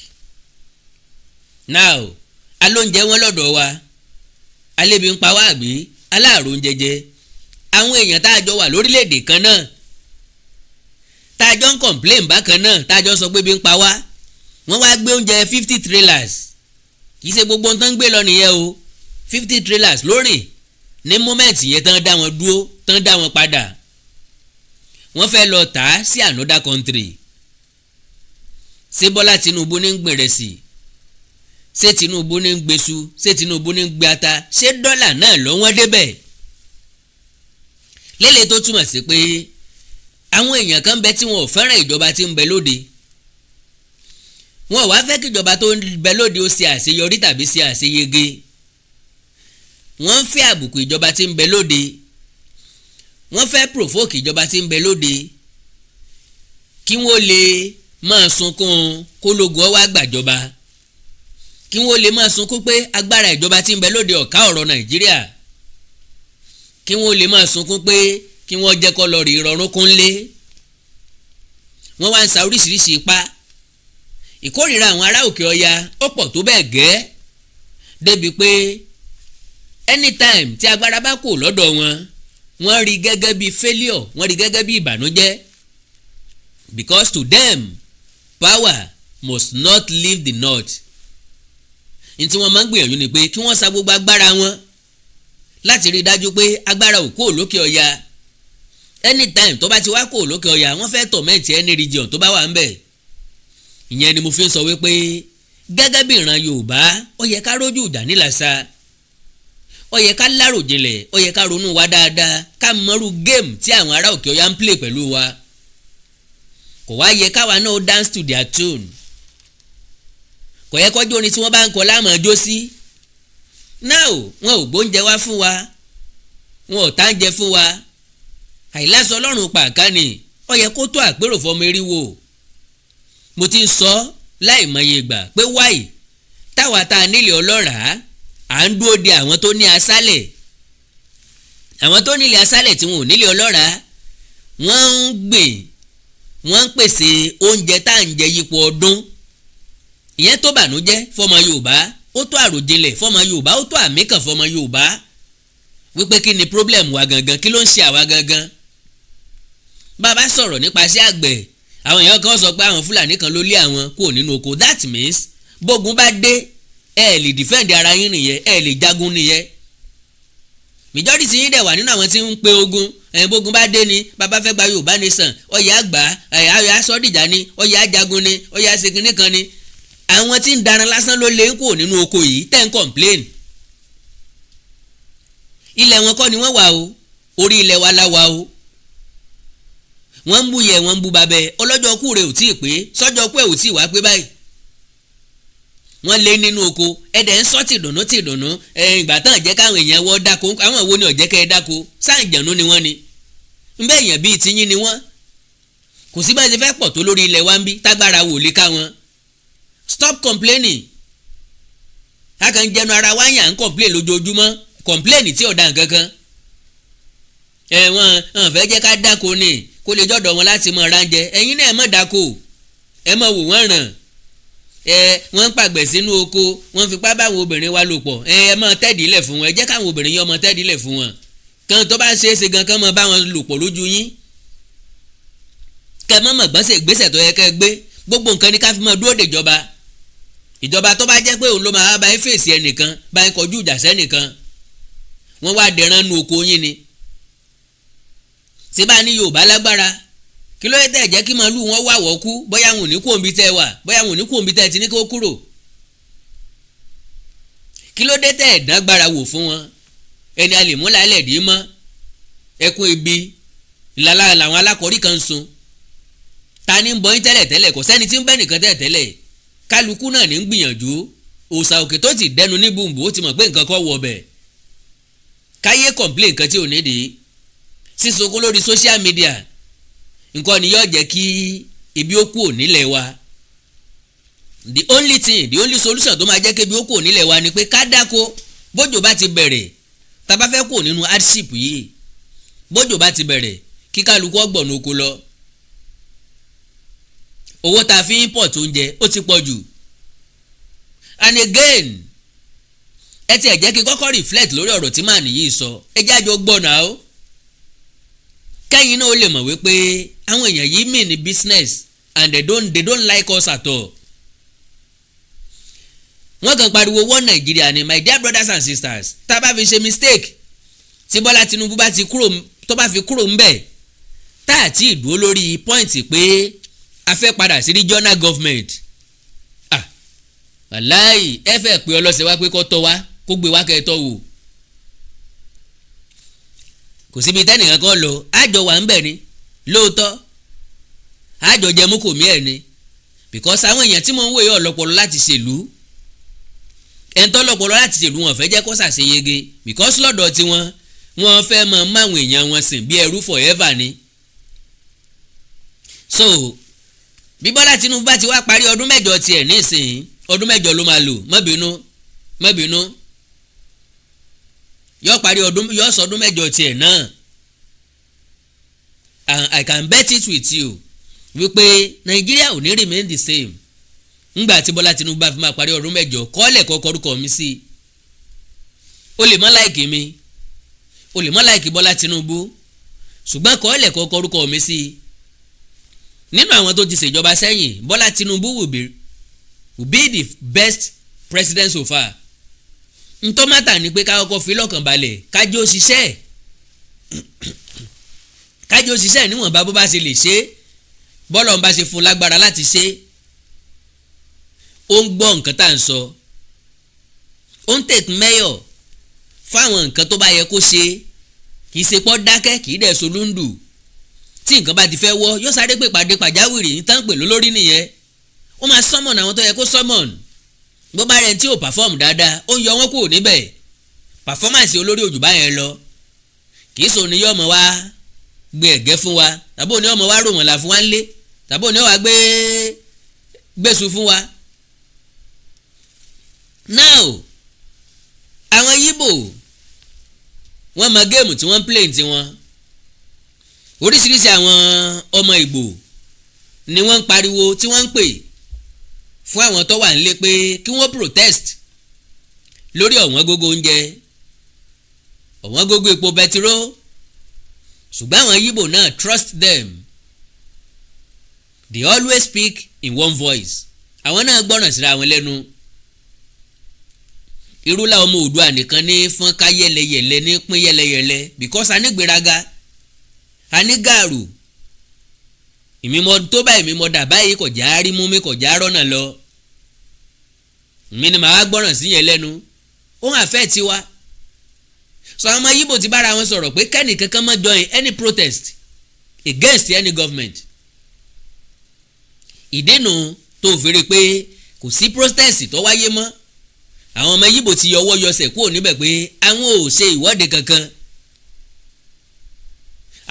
Now, alóúnjẹ wọn lọ́dọ̀ wa, alébi ń pa wá àgbé, aláàrùn oúnjẹ jẹ. Àwọn èèyàn tá a jọ wà lórílẹ̀‐èdè kan náà, tá a jọ ń complain bákan náà, tá a jọ sọ pé bí ń pa wá, wọ́n wá gbé oúnjẹ 50 trailers. Kì í ṣe gbogbo nǹkan gbé lọ nìyẹn o. 50 trailers lórí ní moment yẹn tán dá wọn dúró, tán dá wọn padà. Wọ́n fẹ́ lọ tà á sí another country. Ṣé Bọ́lá Tinubu ní ń gbèrè sí? Ṣé Tinubu ní ń gbèsù? Ṣé Tinubu ní ń gbé ata? Ṣé dọ́là náà ló wọ́n débẹ̀? Lélẹ̀ tó túmọ̀ sí pé àwọn èèyàn kan bẹ tí wọn ò fẹ́ràn ìjọba tí ń bẹ lóde. Wọn ò wá fẹ́ kí ìjọba tó ń bẹ lóde ó ṣe àṣeyọrí tàbí ṣe àṣeyege. Wọ́n ń fẹ́ àbùkù ìjọba tí ń bẹ lóde. Wọ́n fẹ́ provoke ìjọba tí ń bẹ lóde kí wọ́n lè máa sunkún kólógun ọwọ́ àgbàjọba, kí wọ́n lè máa sunkún pé agbára ìjọba tí ń bẹ lóde ọ̀ká ọ̀rọ̀ Nàìjíríà, kí wọ́n lè máa sunkún pé kí wọ́n jẹ́ kó lọ rí ìrọ̀rùn kúnlé. Wọ́n wá ń sa oríṣiríṣi ipá. Ìkórìíra àwọn ará òkè ọya ó pọ̀ tó bẹ́ẹ̀ gẹ́ débi pé anytime tí agbára bá kò lọ́dọ̀ wọn, wọ́n rí gẹ́gẹ́ bí failure, wọ́n rí gẹ́gẹ́ bí ìbànújẹ́. Because to them, power must not leave the north. ní tí wọ́n máa ń gbìyànjú ni pé kí wọ́n sa gbogbo agbára wọn láti rí i dájú pé agbára ò kúrò lókè ọya anytime tó bá ti wá kúrò lókè ọya wọ́n fẹ́ tọ̀mẹ́ǹtì any region tó bá wà ń bẹ̀. ìyẹn ni mo fi ń sọ wípé gẹ́gẹ́ bí ìran Yorùbá ó yẹ ká rójú ìjà nílàsà ó yẹ ká láròjinlẹ̀ ó yẹ ká ronú wa dáadáa ká mọrú géèmù tí àwọn ará òkè ọya ń play pẹ̀lú wa kò wá yẹ káwa náà dance to their tune kò yẹ kọjú orin tí wọ́n bá ń kọ láàmú ọjọ́ sí náà wọn ò gbóúnjẹ wá fún wa wọn ò táǹjẹ fún wa àìlásọ ọlọ́run pàká ni ó yẹ kó tó àpérò fọmọ eriwo mo ti ń sọ láìmọye ìgbà pé wáì táwa tá a nílé ọlọ́ràá à ń dúró de àwọn tó ní aṣálẹ̀ àwọn tó nílé aṣálẹ̀ tí wọn ò nílé ọlọ́ràá wọ́n ń gbìn wọ́n ń pèsè oúnjẹ tá à ń jẹ yípo ọdún ìyẹn tó bànújẹ́ fọmọ Yorùbá ó tó àròjinlẹ̀ fọmọ Yorùbá ó tó àmìkàn fọmọ Yorùbá wípé kí ni problem wa gangan kí ló ń ṣe àwa gangan. bàbá sọ̀rọ̀ nípasẹ̀ àgbẹ̀ àwọn èèyàn kan sọ pé àwọn Fúlàní kan ló lé àwọn kúrò nínú oko that means bógun bá dé ẹ lè defend ara yín nìyẹn ẹ lè jagun nìyẹn. majority yín dẹ̀ wà nínú àwọn tí ń pe ogun bógun bá dé ni bàbá fẹ́ gba Yorùbá nation ọ̀yà àgbà ọ̀yà sọ́dìjà ni ọ̀yà ajagun ni ọ̀yà ṣèkínní kan ni àwọn tí ń daran lásán ló lé ń kúrò nínú oko yìí tẹ́ ń complain. ilẹ̀ wọn kọ́ ni wọ́n wà o orí ilẹ̀ wa la wà o wọ́n ń bú yẹ wọ́n ń bú babẹ́ ọlọ́jọ́ kú rẹ̀ ò tí ì pé sọ́jọ́ pé ò tí ì wá pé báyìí wọ́n lé nínú oko ẹ̀dẹ̀ ń sọ́ tìdùnnú ìgbà tán jẹ́ káwọn èèyàn wọ́ dáko àwọn wo ni ọ̀jẹ́ kẹ́ ẹ dáko sáǹjẹ̀nú ni wọ́n ni ńbẹ́ èèyàn bíi tiyín ni wọ́n kò sí bá ṣe fẹ́ pọ̀ tó lórí ilẹ̀ wa ń bí tágbára wò lè ká wọn stop complaining a kàn jẹnu ara wa yàn ń complain lójoojúmọ́ complain tí ò dá nǹkan kan wọ́n fẹ́ jẹ́ ká dáko ni kó lè jọ́dọ̀ wọn láti mọ ránjẹ ẹ̀yin náà ẹ má dáko ẹ má wò wọ́n ràn wọ́n ń pàgbẹ̀ sínú oko wọ́n fipá báwọn obìnrin wa lò pọ̀ ẹ má tẹ́ẹ̀dì ilẹ̀ fún wọn ẹ jẹ́ káwọn obìnrin yẹn ọmọ tẹ́ẹ̀dì ilẹ̀ fún wọn kan tó bá ń ṣeé ṣe gan kan mọ báwọn lò pọ̀ lójú yín kẹ mọ́ mọ̀ gbọ́nsẹ̀ ìgbésẹ̀ tó yẹ kẹ́ gbé gbogbo nǹkan ní ká fi mọ́ dúró de ìjọba tó bá jẹ́ pé òun ló máa bá ń fèsì ẹnìkan bá ń kọjú ìjà sẹ́nìkan wọ́n wá dẹran nu oko yín ni ṣé bá ní Yorùbá lágbára kí ló yẹ tẹ́ jẹ́ kí màálù wọn wà wọ́ kú bóyá wọn ò ní kú òǹbí tẹ́ wà bóyá wọn ò ní kú òǹbí tẹ́ ti ní kó kúrò kí ló dé tẹ́ ẹ̀dágbára wò fún wọn ẹni a lè mú lálẹ́ dì í mọ́ ẹkún ebi ìlàlá làwọn alákọ̀ọ́rí kan ń sun ta ni ń bọ́ yín tẹ́lẹ̀ kò sẹ́ni tí ń bẹ́ nìkan tẹ́lẹ̀ kálukú náà ní ń gbìyànjú òòsà òkè tó ti dẹnu ní bùnbùn ó ti mọ̀ pé nǹkan kọ́ wọ ọbẹ̀ káyé complain nǹkan tí ò ní dé sísoko lórí social media nǹkan ni yóò jẹ́ kí ibi ó kúrò nílẹ̀ wa the only solution tó máa jẹ́ kí ibi ó kúrò nílẹ̀ wa ni pé ká dáko bójò bá ti bẹ̀rẹ̀ tá bá fẹ́ kúrò nínú hardship yìí bójò bá ti bẹ̀rẹ̀ kí kálukú ọgbọ̀n oko lọ owó tá a fi import oúnjẹ ó ti pọ̀ jù and again ẹ ti ẹ̀ jẹ́ kí kọ́kọ́ reflect lórí ọ̀rọ̀ tí màá nìyí sọ ẹ jẹ́ àjọ gbọ́nà o kẹ́yìn náà ó lè mọ̀ wípé àwọn èèyàn yìí mean ní business and they don't like us at all. wọ́n kàn pariwo wọ́n Nàìjíríà ni my dear brothers and sisters tá a bá fi ṣe mistake tí Bọ́lá Tinubu bá ti kúrò tó bá fi kúrò ńbẹ̀ tá a ti dúró lórí point pé a fẹ́ padà sí regional government wàláì ẹ fẹ́ pé ọlọ́sẹ̀ wá pé kó tọ́ wá kó gbé wá kẹ́ tọ́ wò kò síbi tẹ́nìkan kan lọ àjọ wà ń bẹ̀ ni lóòótọ́ àjọ jẹ mú kò mí ẹ̀ ni because àwọn èèyàn tí mo ń wòye ọ̀lọ́pọ̀lọ́ láti ṣèlú ẹ̀ńtọ́ lọ́pọ̀lọ́ láti ṣèlú wọn fẹ́ jẹ́ kó ṣàṣeyege because lọ́dọ̀ tiwọn wọ́n fẹ́ mọ máwọn èèyàn wọn sìn bí ẹrú forever ni. so bí Bọ́lá Tinubu bá ti wá parí ọdún mẹ́jọ tiẹ̀ nísìnyí ọdún mẹ́jọ ló máa lò má bínú yóò parí yóò sọ ọdún mẹ́jọ tiẹ̀ náà and I can bet it with you wípé Nàìjíríà ò ní remain the same ńgbà tí Bọ́lá Tinubu bá fi máa parí ọdún mẹ́jọ kọ́lẹ̀ kọ́kọ́ orúkọ mi sí o lè mọ́ láìkì mi o lè mọ́ láìkì Bọ́lá Tinubu ṣùgbọ́n kọ́lẹ̀ kọ́kọ́ orúkọ mi sí nínú àwọn tó ti ṣèjọba sẹ́yìn Bọ́lá Tinubu will be the best president so far. ntọ́mátà ni pé ká kọ́kọ́ fi lọ́kàn balẹ̀ kájọ́ òṣìṣẹ́ kájọ́ òṣìṣẹ́ níwọ̀nba bó bá ṣe lè ṣe bọ́lọ̀ ń bá ṣe fún lágbára láti ṣe. ó ń gbọ́ nǹkan tá à ń sọ, ó ń take mayor fáwọn nǹkan tó bá yẹ kó ṣe, kì í ṣe pọ́ dákẹ́ kì í dẹ̀ solúndù. tí nǹkan bá ti fẹ́ wọ́ yóò sáré pè pàdé pàjáwìrì ní tán pè lólórí nìyẹn. ó máa summon àwọn tó yẹ kó summon. bó bá rẹ̀ tí ò perform dáadáa ó ń yọ wọ́n kúrò níbẹ̀. performance olórí òjò bá yẹn lọ. kì í sọ ní yọmọ wá gbé ẹ̀gẹ́ fún wa tàbí òní ọmọ wa rò wọ́n là fún wa ńlé tàbí òní wa gbèsù fún wa. now àwọn Yíbò wọ́n mọ géèmù tí wọ́n ń play tiwọn. oríṣiríṣi àwọn ọmọ Ìgbò ni wọ́n ń pariwo tí wọ́n ń pè fún àwọn tó wà nílé pé kí wọ́n protest lórí ọ̀wọ́n gógó oúnjẹ, ọ̀wọ́n gógó epo bẹtiró. ṣùgbọ́n àwọn Yíbò náà trust them, they always speak in one voice. àwọn náà gbọ́ràn síra wọn lẹ́nu. irúlá ọmọ Oòduà nìkan ní fọ́n ká yẹlẹyẹlẹ ní pín yẹlẹyẹlẹ because a ní gbéraga, a ní gàrú. ìmímọ tó bá ìmímọ dà báyìí kò já rí mú mi kò já rọ́nà lọ. mi ni màá gbọ́ràn sí yẹn lẹ́nu. ó hàn fẹ́ tiwa. so àwọn ọmọ Yíbò ti bára wọn sọ̀rọ̀ pé kẹ́nì kankan má join any protest against any government. ìdènà tó fèrè pé kò sí protest tó wáyé mọ́. àwọn ọmọ Yíbò ti yọwọ́ yọsẹ̀ kúrò níbẹ̀ pé àwọn ò ṣe ìwọ́de kankan.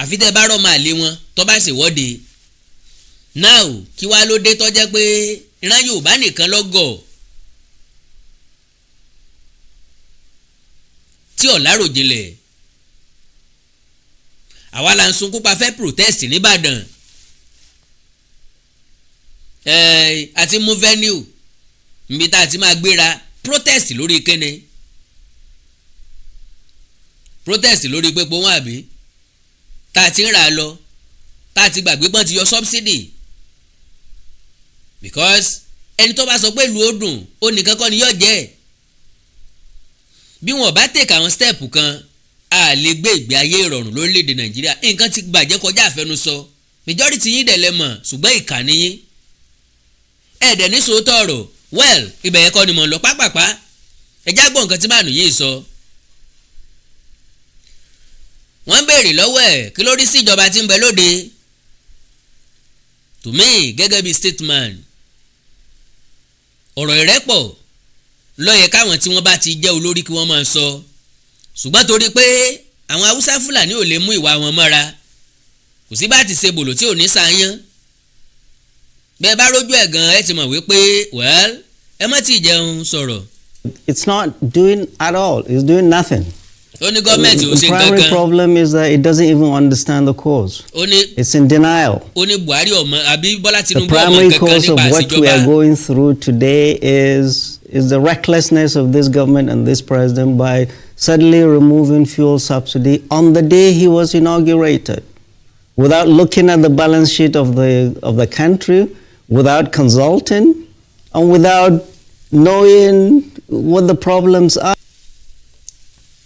àfi tẹ́ bá rọ́ máa lé wọn tó bá ṣèwọ́de. now kí wàá ló dé tó jẹ́ pé ìran Yorùbá nìkan lọ́gọ̀ tí ọ̀làròjinlẹ̀. àwa la ń sunkún pa fẹ́ protest nìbàdàn. àti mú venue níbi tá a ti máa gbéra protest lórí kíni, protest lórí pé pọ́n àbí tá a ti ń rà á lọ tá a ti gbàgbé pọ́n ti yọ subsidy. because ẹni tó bá sọ pé ìlú ó dùn ó nìkan kọ́ ni yóò jẹ́. bí wọn bá tèkà àwọn step kan a lè gbé ìgbé ayé ìrọ̀rùn lórílẹ̀‐èdè Nàìjíríà. nǹkan ti bàjẹ́ kọjá àfẹnusọ. majority yín dẹ̀ lẹ́mọ̀ ṣùgbọ́n ìkà ni yín. ẹ̀ẹ́dẹ̀ ní sòótọ́ ọ̀rọ̀ well ibẹ̀ yẹn kọ́ ni mò ń lọ pápápá. ẹjá gbọ́ nǹkan tí báànù yìí sọ. wọ́n béèrè lọ́wọ́ ẹ̀ kí ló rí sí ìjọba tí ń bẹ lóde. to me gẹ́gẹ́ bí stateman ọ̀rọ̀ ìrẹ́pọ̀ ló yẹ káwọn tí wọ́n bá ti jẹ́ olórí kí wọ́n máa sọ. ṣùgbọ́n torí pé àwọn Haúsá Fúlàní ò lè mú ìwà wọn mọ́ra kò sí bá ti ṣe bòlò tí ò ní sàyán. bẹ́ẹ̀ bá rójú ẹ̀ gan ẹ ti mọ̀ wípé well ẹ má ti jẹun sọ̀rọ̀. It's not doing at all. It's doing nothing. ó ní gọ́ọ̀mẹ̀ntì ò ṣe The primary gangan. problem is that it doesn't even understand the cause. ó ní It's in denial. ó ní Buhari ọmọ àbí Bọ́lá The Tinubu ọmọ primary kankan cause of nípa what we àṣìjọba. are going through today is the recklessness of this government and this president by suddenly removing fuel subsidy on the day he was inaugurated, without looking at the balance sheet of the country, without consulting, and without knowing what the problems are.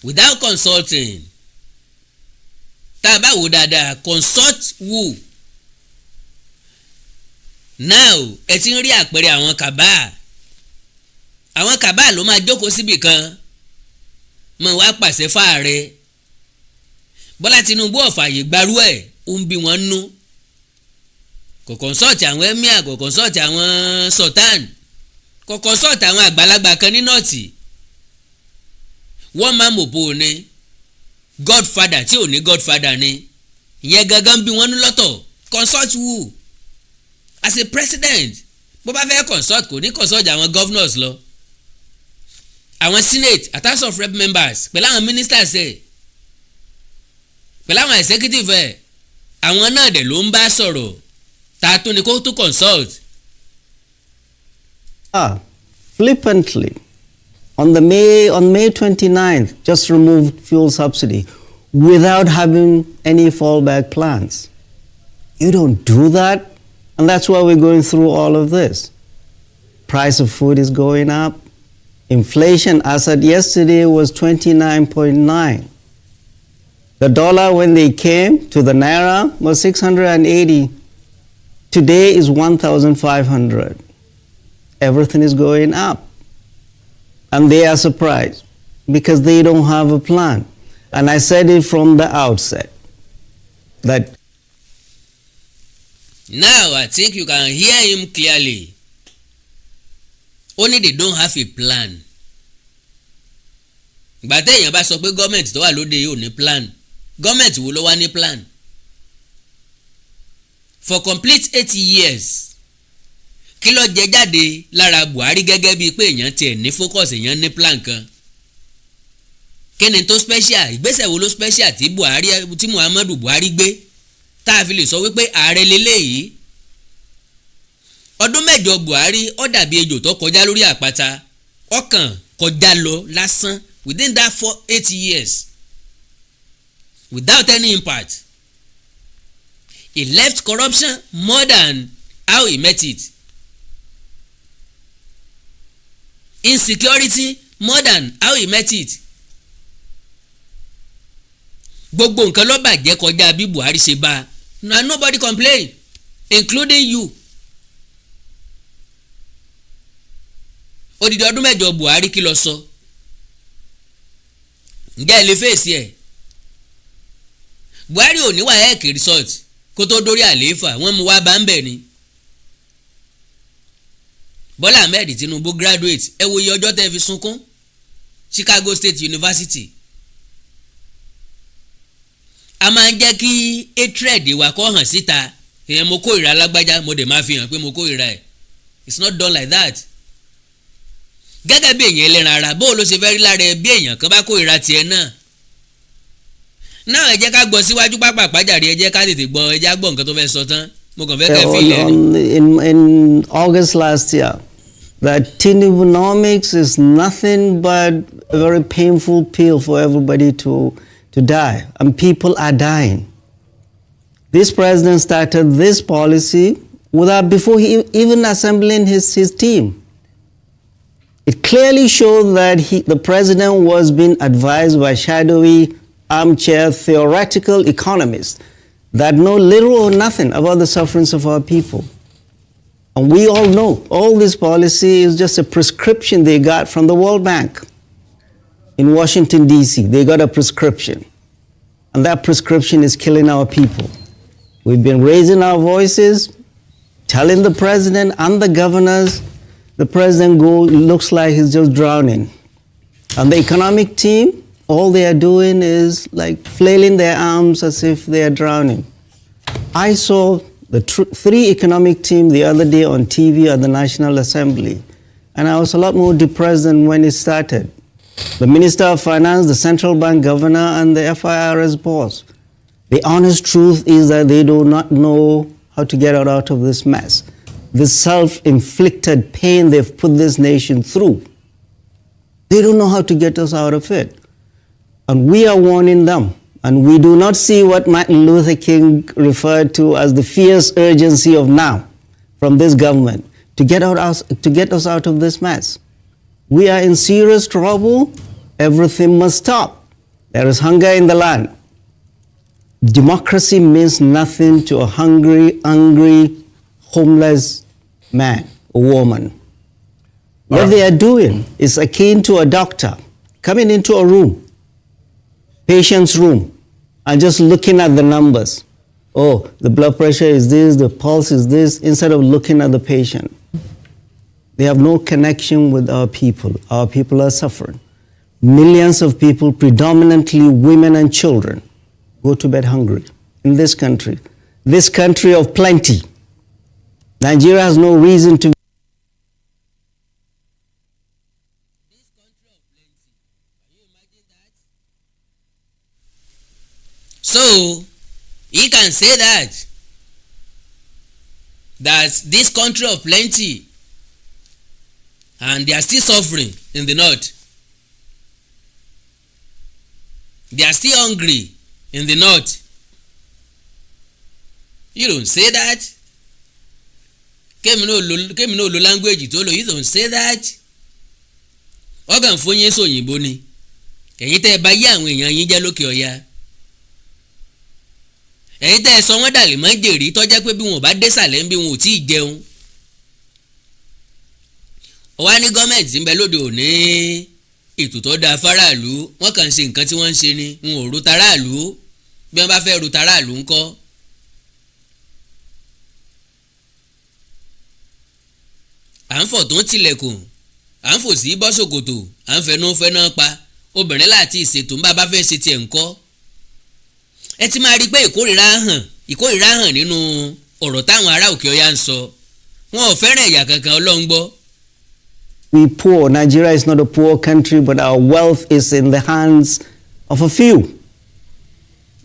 Without consulting. tá a bá wò dáadáa consult who. now ẹ ti ń rí àpẹẹrẹ àwọn kàbá ló máa jókòó síbì kan mọ̀ wá pàṣẹ fáàrẹ. Bọ́lá Tinubu ọ̀fààyè gbarú ẹ̀ ó ń bí wọn nú. kò consult àwọn emir kò consult àwọn sultan kò consult àwọn àgbàlagbà kan ní nọ́ọ̀tì. wọ́n máa mọ̀pọ̀ ni godfather tí ò ní godfather ni ìyẹn gangan bí wọ́n ní lọ́tọ̀. consult who as a president bó bá fẹ́ consult kò ní consult àwọn governors lọ, àwọn senate àti house of rep members pẹ̀lú àwọn ministers ẹ̀ pẹ̀lú àwọn executive ẹ̀ àwọn náà dẹ̀ ló ń bá sọ̀rọ̀ ta tó ni kó tó consult. Flippantly on May 29th just removed fuel subsidy without having any fallback plans. You don't do that, and that's why we're going through all of this. Price of food is going up. Inflation as at yesterday was 29.9. The dollar when they came to the naira was 680. Today is 1,500. Everything is going up. And they are surprised because they don't have a plan. And I said it from the outset that now I think you can hear him clearly. Only they don't have a plan. Ìgbà téèyàn bá sọ pé gọ́ọ̀mẹ̀ntì tó wà lóde yìí ò ní plan, gọ́ọ̀mẹ̀ntì wo ló wá ní plan? For complete 80 years kí ló jẹ jáde lára Buhari gẹ́gẹ́ bíi pé èèyàn tiẹ̀ ní focus, èèyàn ní plan kan? Kí ni tó special? Ìgbésẹ̀ wo ló special tí Muhammadu Buhari gbé tá a fi lè sọ wípé ààrẹ leléyìí? Ọdún 8 Buhari ó dàbí ejò tó kọjá lórí àpáta, ọkàn kọjá lọ lásán within that 8 years without any impact. He left corruption more than how he met it. Insecurity more than how he met it. Gbogbo nǹkan ló bàjẹ́ kọjá bí Buhari ṣe bá, and nobody complain, including you. Odidi ọdún 8 Buhari kí ló sọ? Ǹjẹ́ ẹ lè fèsì ẹ̀? Buhari ò ní WAEC result kó tó dórí àlééfà, wọ́n mú wá bá ń bẹ̀ ni. Bọ́lá Ahmed Tinubu graduate, ẹ wo iye ọjọ́ tẹ́ fi sunkún. Chicago State University. A máa ń jẹ́ kí hatred wa kó hàn síta. Èèyàn mo kórìíra alágbájá, mo dẹ̀ máa fi hàn pé mo kórìíra ẹ̀. It's not done like that. Gẹ́gẹ́ bí èèyàn ẹlẹ́ran ara, bó ló ṣe fẹ́ rí lára ẹ bí èèyàn kan bá kórìíra tiẹ̀ náà. Náà ẹ jẹ́ ká gbọ́ síwájú pápá àpájàre, ẹ jẹ́ ká tètè gbọ́, ẹ jẹ́ á gbọ́ nǹkan tó fẹ́ sọ tán. Mo kàn fẹ́ kẹ́ fi ilẹ̀ ni. In August last year, that Tinubunomics is nothing but a very painful pill for everybody to die, and people are dying. This president started this policy before he even assembling his team. It clearly showed that the president was being advised by shadowy armchair theoretical economists that know little or nothing about the sufferings of our people. And we all know all this policy is just a prescription they got from the World Bank. In Washington, D.C., they got a prescription. And that prescription is killing our people. We've been raising our voices, telling the president and the governors. The president looks like he's just drowning. And the economic team, all they are doing is like flailing their arms as if they are drowning. I saw the 3 economic team the other day on TV at the National Assembly, and I was a lot more depressed than when it started. The Minister of Finance, the Central Bank Governor, and the FIRS boss. The honest truth is that they do not know how to get out of this mess. This self-inflicted pain they've put this nation through. They don't know how to get us out of it. And we are warning them. And we do not see what Martin Luther King referred to as the fierce urgency of now from this government to get us out of this mess. We are in serious trouble. Everything must stop. There is hunger in the land. Democracy means nothing to a hungry, homeless man or woman. What they are doing is akin to a doctor coming into a room, patient's room, and just looking at the numbers. Oh, the blood pressure is this, the pulse is this, instead of looking at the patient. They have no connection with our people. Our people are suffering. Millions of people, predominantly women and children, go to bed hungry in this country of plenty. Nigeria has no reason to. This country of plenty. Can you imagine that? So, he can say that this country of plenty, and they are still suffering in the north. They are still hungry in the north. You don't say that. Kémi náà lo language tó lò, you don't say that. ọ̀gàn fún yín sòyìnbó ni ẹ̀yin tẹ́ ẹ bá yé àwọn èèyàn yín jẹ́ lókè ọ̀yà ẹ̀yin tẹ́ ẹ sọ wọ́n dàlẹ́ mọ́ jèrè tọ́jẹ́ pé bí wọn ò bá dé sàlẹ̀ ń bí wọn ò tí ì jẹun ọ̀wá ní gọ́ọ̀mẹ̀ntì ń bẹ lóde òní ètò tó dáa fáráàlú wọ́n kàn ń ṣe nǹkan tí wọ́n ń ṣe ni wọn ò ro taráàlú bí wọ́n bá fẹ́ ro taráàlú ńkọ́. à ń fọ̀ tó ń tilẹ̀kùn à ń fò sí bọ́ ṣòkòtò à ń fẹnu fẹ́nà pa obìnrin láti ìṣètò ń bá fẹ́ ṣe tiẹ̀ ńkọ́. ẹ ti máa rí i pé ìkórìíra hàn nínú ọ̀rọ̀ táwọn ará òkè ọya ń sọ wọn ò fẹ́ràn ẹ̀yà kankan Ọlọ́run gbọ́. We poor. Nigeria is not a poor country, but our wealth is in the hands of a few.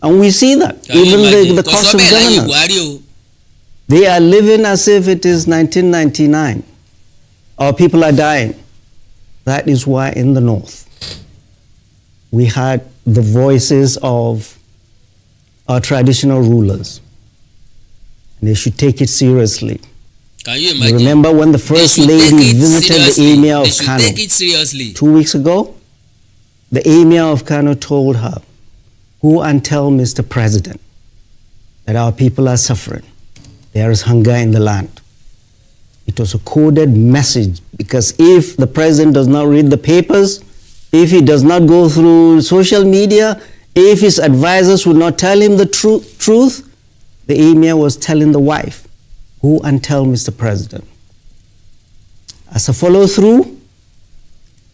And we see that. Even the cost of governance. They are living as if it is 1999. Our people are dying. That is why in the north, we had the voices of our traditional rulers. And they should take it seriously. Can you imagine? Remember when the First Lady visited the Emir of Kano take it seriously. 2 weeks ago? The Emir of Kano told her, go and tell Mr. President that our people are suffering. There is hunger in the land. It was a coded message because if the president does not read the papers, if he does not go through social media, if his advisors would not tell him the truth, the Emir was telling the wife, go and tell Mr. President. As a follow-through,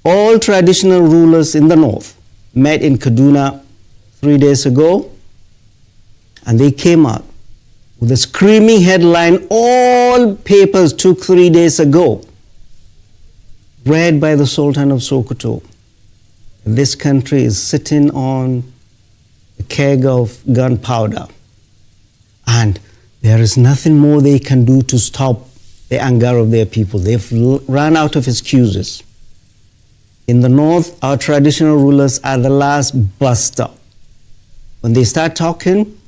all traditional rulers in the north met in Kaduna 3 days ago, and they came out with a screaming headline all papers took 3 days ago, read by the Sultan of Sokoto. This country is sitting on a keg of gunpowder, and there is nothing more they can do to stop the anger of their people. They've run out of excuses. In the north, our traditional rulers are the last bus stop. When they start talking,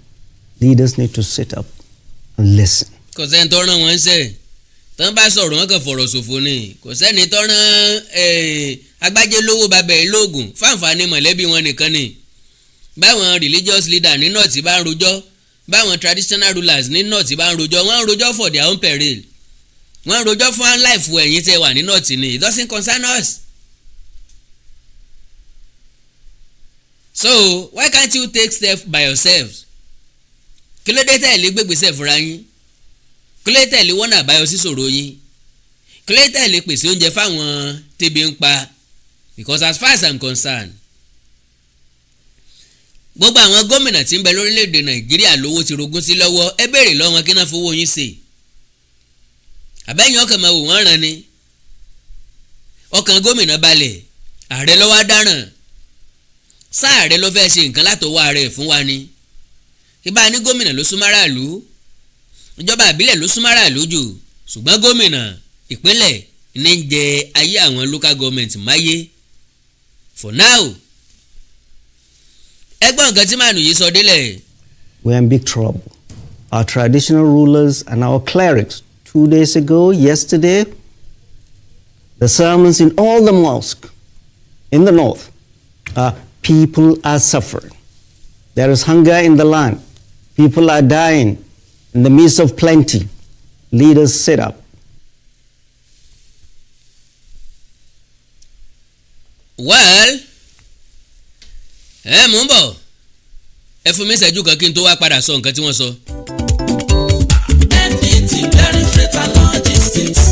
leaders need to sit up and listen. Kò sẹ́ni tó rán wọn ṣe tán bá sọ̀rọ̀ wọn kàn fọ̀rọ̀ ṣòfò ni kò sẹ́ni tó rán agbájé lówó babẹ̀ lóògùn fáǹfààní mọ̀lẹ́bí wọn nìkan ni báwọn religious leader ní north bá ń rojọ́ báwọn traditional rulers ní north bá ń rojọ́ wọ́n ń rojọ́ for their own peril wọ́n ń rojọ́ fún life ẹ̀yin tẹ́ wà ní north ni it doesn't concern us. So why can't you take steps by yourselves? Kí ló dé tẹ̀lé gbégbèsè fúnra yín? Kí ló dé tẹ̀lé wọ́nà àbáyọ sí ṣòro yín? Kí ló dé tẹ̀lé pèsè oúnjẹ fáwọn tẹ́bi ń pa? Because as far as I'm concerned, gbogbo àwọn gómìnà tí ń bẹ lórílẹ̀‐èdè Nàìjíríà lówó ti rogún sí lọ́wọ́ ẹ béèrè lọ́wọ́ kí náà fowó yín ṣe. Àbẹ́yìn ọkàn máa wò wọ́n ràn ni. Ọkàn gómìnà balẹ̀ ààrẹ ló wá dáràn. Sáà rẹ ló fẹ́ ṣe nǹkan látọwọ́ ààrẹ fún wa ni. Ìbá ní gómìnà ló súnmọ́ aráàlú ìjọba àbílẹ̀ ló súnmọ́ aráàlú jù ṣùgbọ́n gómìnà ìpínlẹ̀ ní ń jẹ ayé àwọn local government máyé for now. Ẹgbọ́n nǹkan tí màánù yìí sọ délẹ̀. We are in big trouble. Our traditional rulers and our clerics 2 days ago, yesterday, the sermons in all the mosques in the north, people are suffering. There is hunger in the land. People are dying in the midst of plenty. Leaders sit up. Well, mò ń bọ̀ ẹ fún mi ṣẹ́jú kan kí n tó wá padà sọ nǹkan tí wọ́n sọ. NDT Clearing Freight and Logistics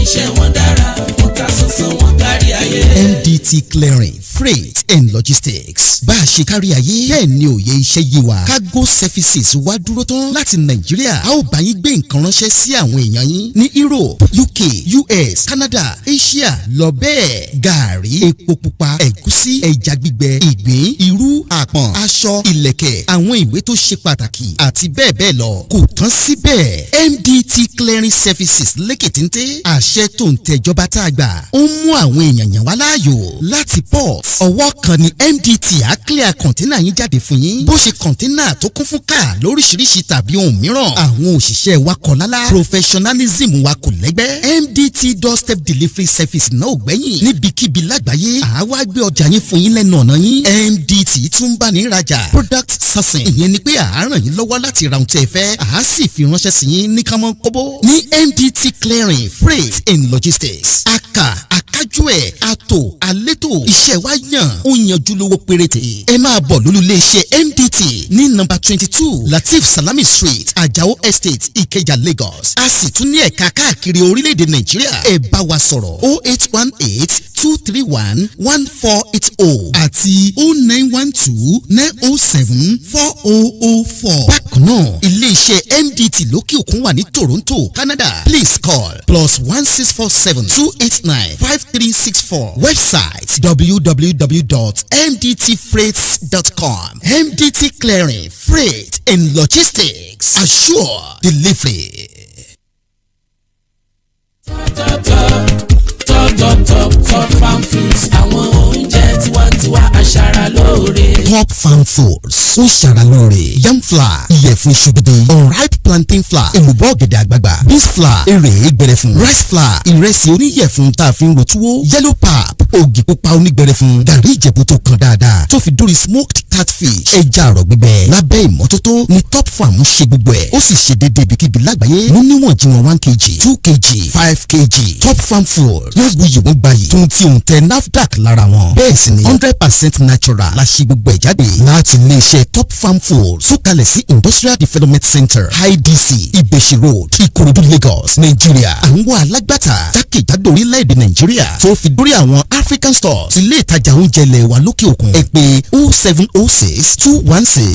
iṣẹ́ wọn dára wọ́n ká sọ́sọ́ wọn kárí ayé. NDT Clearing Freight and Logistics bá a ṣe kárí ayé bẹ́ẹ̀ ni òye iṣẹ́ yé wa cargo services wá dúró tán láti Nàìjíríà a ó bá yín gbé nǹkan ránṣẹ́ sí àwọn èèyàn yín ní Europe, UK, US, Canada, Asia lọ bẹ́ẹ̀ gàárì epo pupa ẹ̀gúsí ẹja gbígbẹ ìgbín irú àpọ̀n aṣọ ìlẹ̀kẹ̀ àwọn ìwé tó ṣe pàtàkì àti bẹ́ẹ̀ bẹ́ẹ̀ lọ kò tán síbẹ̀ MDT Clearing Services lékètéńté àṣẹ tó ń tẹjọba tá a gbà ó ń mú àwọn èèyàn yàn wá láàyò láti port ọwọ́ kan ni MDT á clear kọ̀ńténà yín jáde fún yín bó ṣe kọ̀ńténà tó kún fún káà lóríṣiríṣi tàbí ohun mìíràn àwọn òṣìṣẹ́ wa kọ̀ lálá professionalism wa kò lẹ́gbẹ́ MDT MDT doorstep delivery service náà ò gbẹ́yìn níbikíbi lágbàáyé àwa gbé ọjà yín fún yín lẹ́nu ọ̀nà yín. MDT tún bá ní ìrajà product sourcing ìyẹn ni pé à ràn yín lọ́wọ́ láti ra ohun tí ẹ fẹ́ à sì fi ránṣẹ́ sí yín ní kámọ́ kóbó. ní MDT clearing freight and logistics akájú ẹ̀ àtò àlétò iṣẹ́ wa yàn ó yanjú lówó péréte. ẹ máa bọ̀ lólú iléeṣẹ́ MDT ní nọ́mbà 22 Latif Salami Street Ajao Estate Ikeja Lagos. a sì tún ní ẹ̀ka káàkiri orílẹ̀-èdè Nàìjíríà. ẹ bá wa sọ̀rọ̀ 08182311480 àti 0912-907-4004. bákan náà iléeṣẹ́ MDT lókè òkun wà ní Toronto, Canada. Please call +1647-289-5364. Website www.mdtfreights.com. MDT Clearing, Freight and Logistics. Assure delivery. Top Farm Foods àwọn oúnjẹ tiwantiwa aṣara lóore. Top Farm Foods ó ṣara lóore. Yam flour, ìyẹ̀fun iṣu gidi, unripe plantain flour, èlùbọ́ ọ̀gẹ̀dẹ̀ àgbagbà, beans flour, èrè gbẹrẹfun, rice flour, ìrẹsì oníyẹ̀fun tá a fi ń ro túwó, yellow pap, ògì pupa onígbẹrẹfun, gàrí ìjẹ̀bú tó kan dáadáa, tó fi dórí smoked catfish, ẹja àrọ̀ gbígbẹ. Lábẹ́ ìmọ́tótó ni Top Farm ń ṣe gbogbo ẹ̀. Ó sì ṣe déédéé ibikíbi lágbàáyé. Wọ́n níwọ̀n jí wọn 1 kg, 2 kg, 5 kg. Top Farm Foods yóò gbé yìí wọ́n gbayì tó ń tí òun tẹ NAFDAC lára wọn. bẹ́ẹ̀ sì ni 100% natural la ṣe gbogbo ẹ̀ jáde láti iléeṣẹ́ Top Farm Foods sókàlẹ̀ sí Industrial Development Center IDC Ibeshi Road Ikorodu Lagos Nigeria. àwọn alágbàtà jákèjádò orílẹ̀-èdè Nàìjíríà tó fi dórí àwọn African stores ilé ìtajà oúnjẹ ilẹ̀ wa lókè òkun. ẹ pè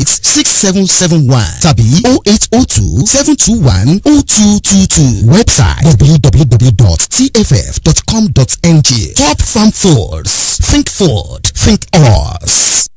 0706-216-6771 tàbí 0802-721-0222. website www.tff.com.ng. Top Farm Foods. Think food. Think us.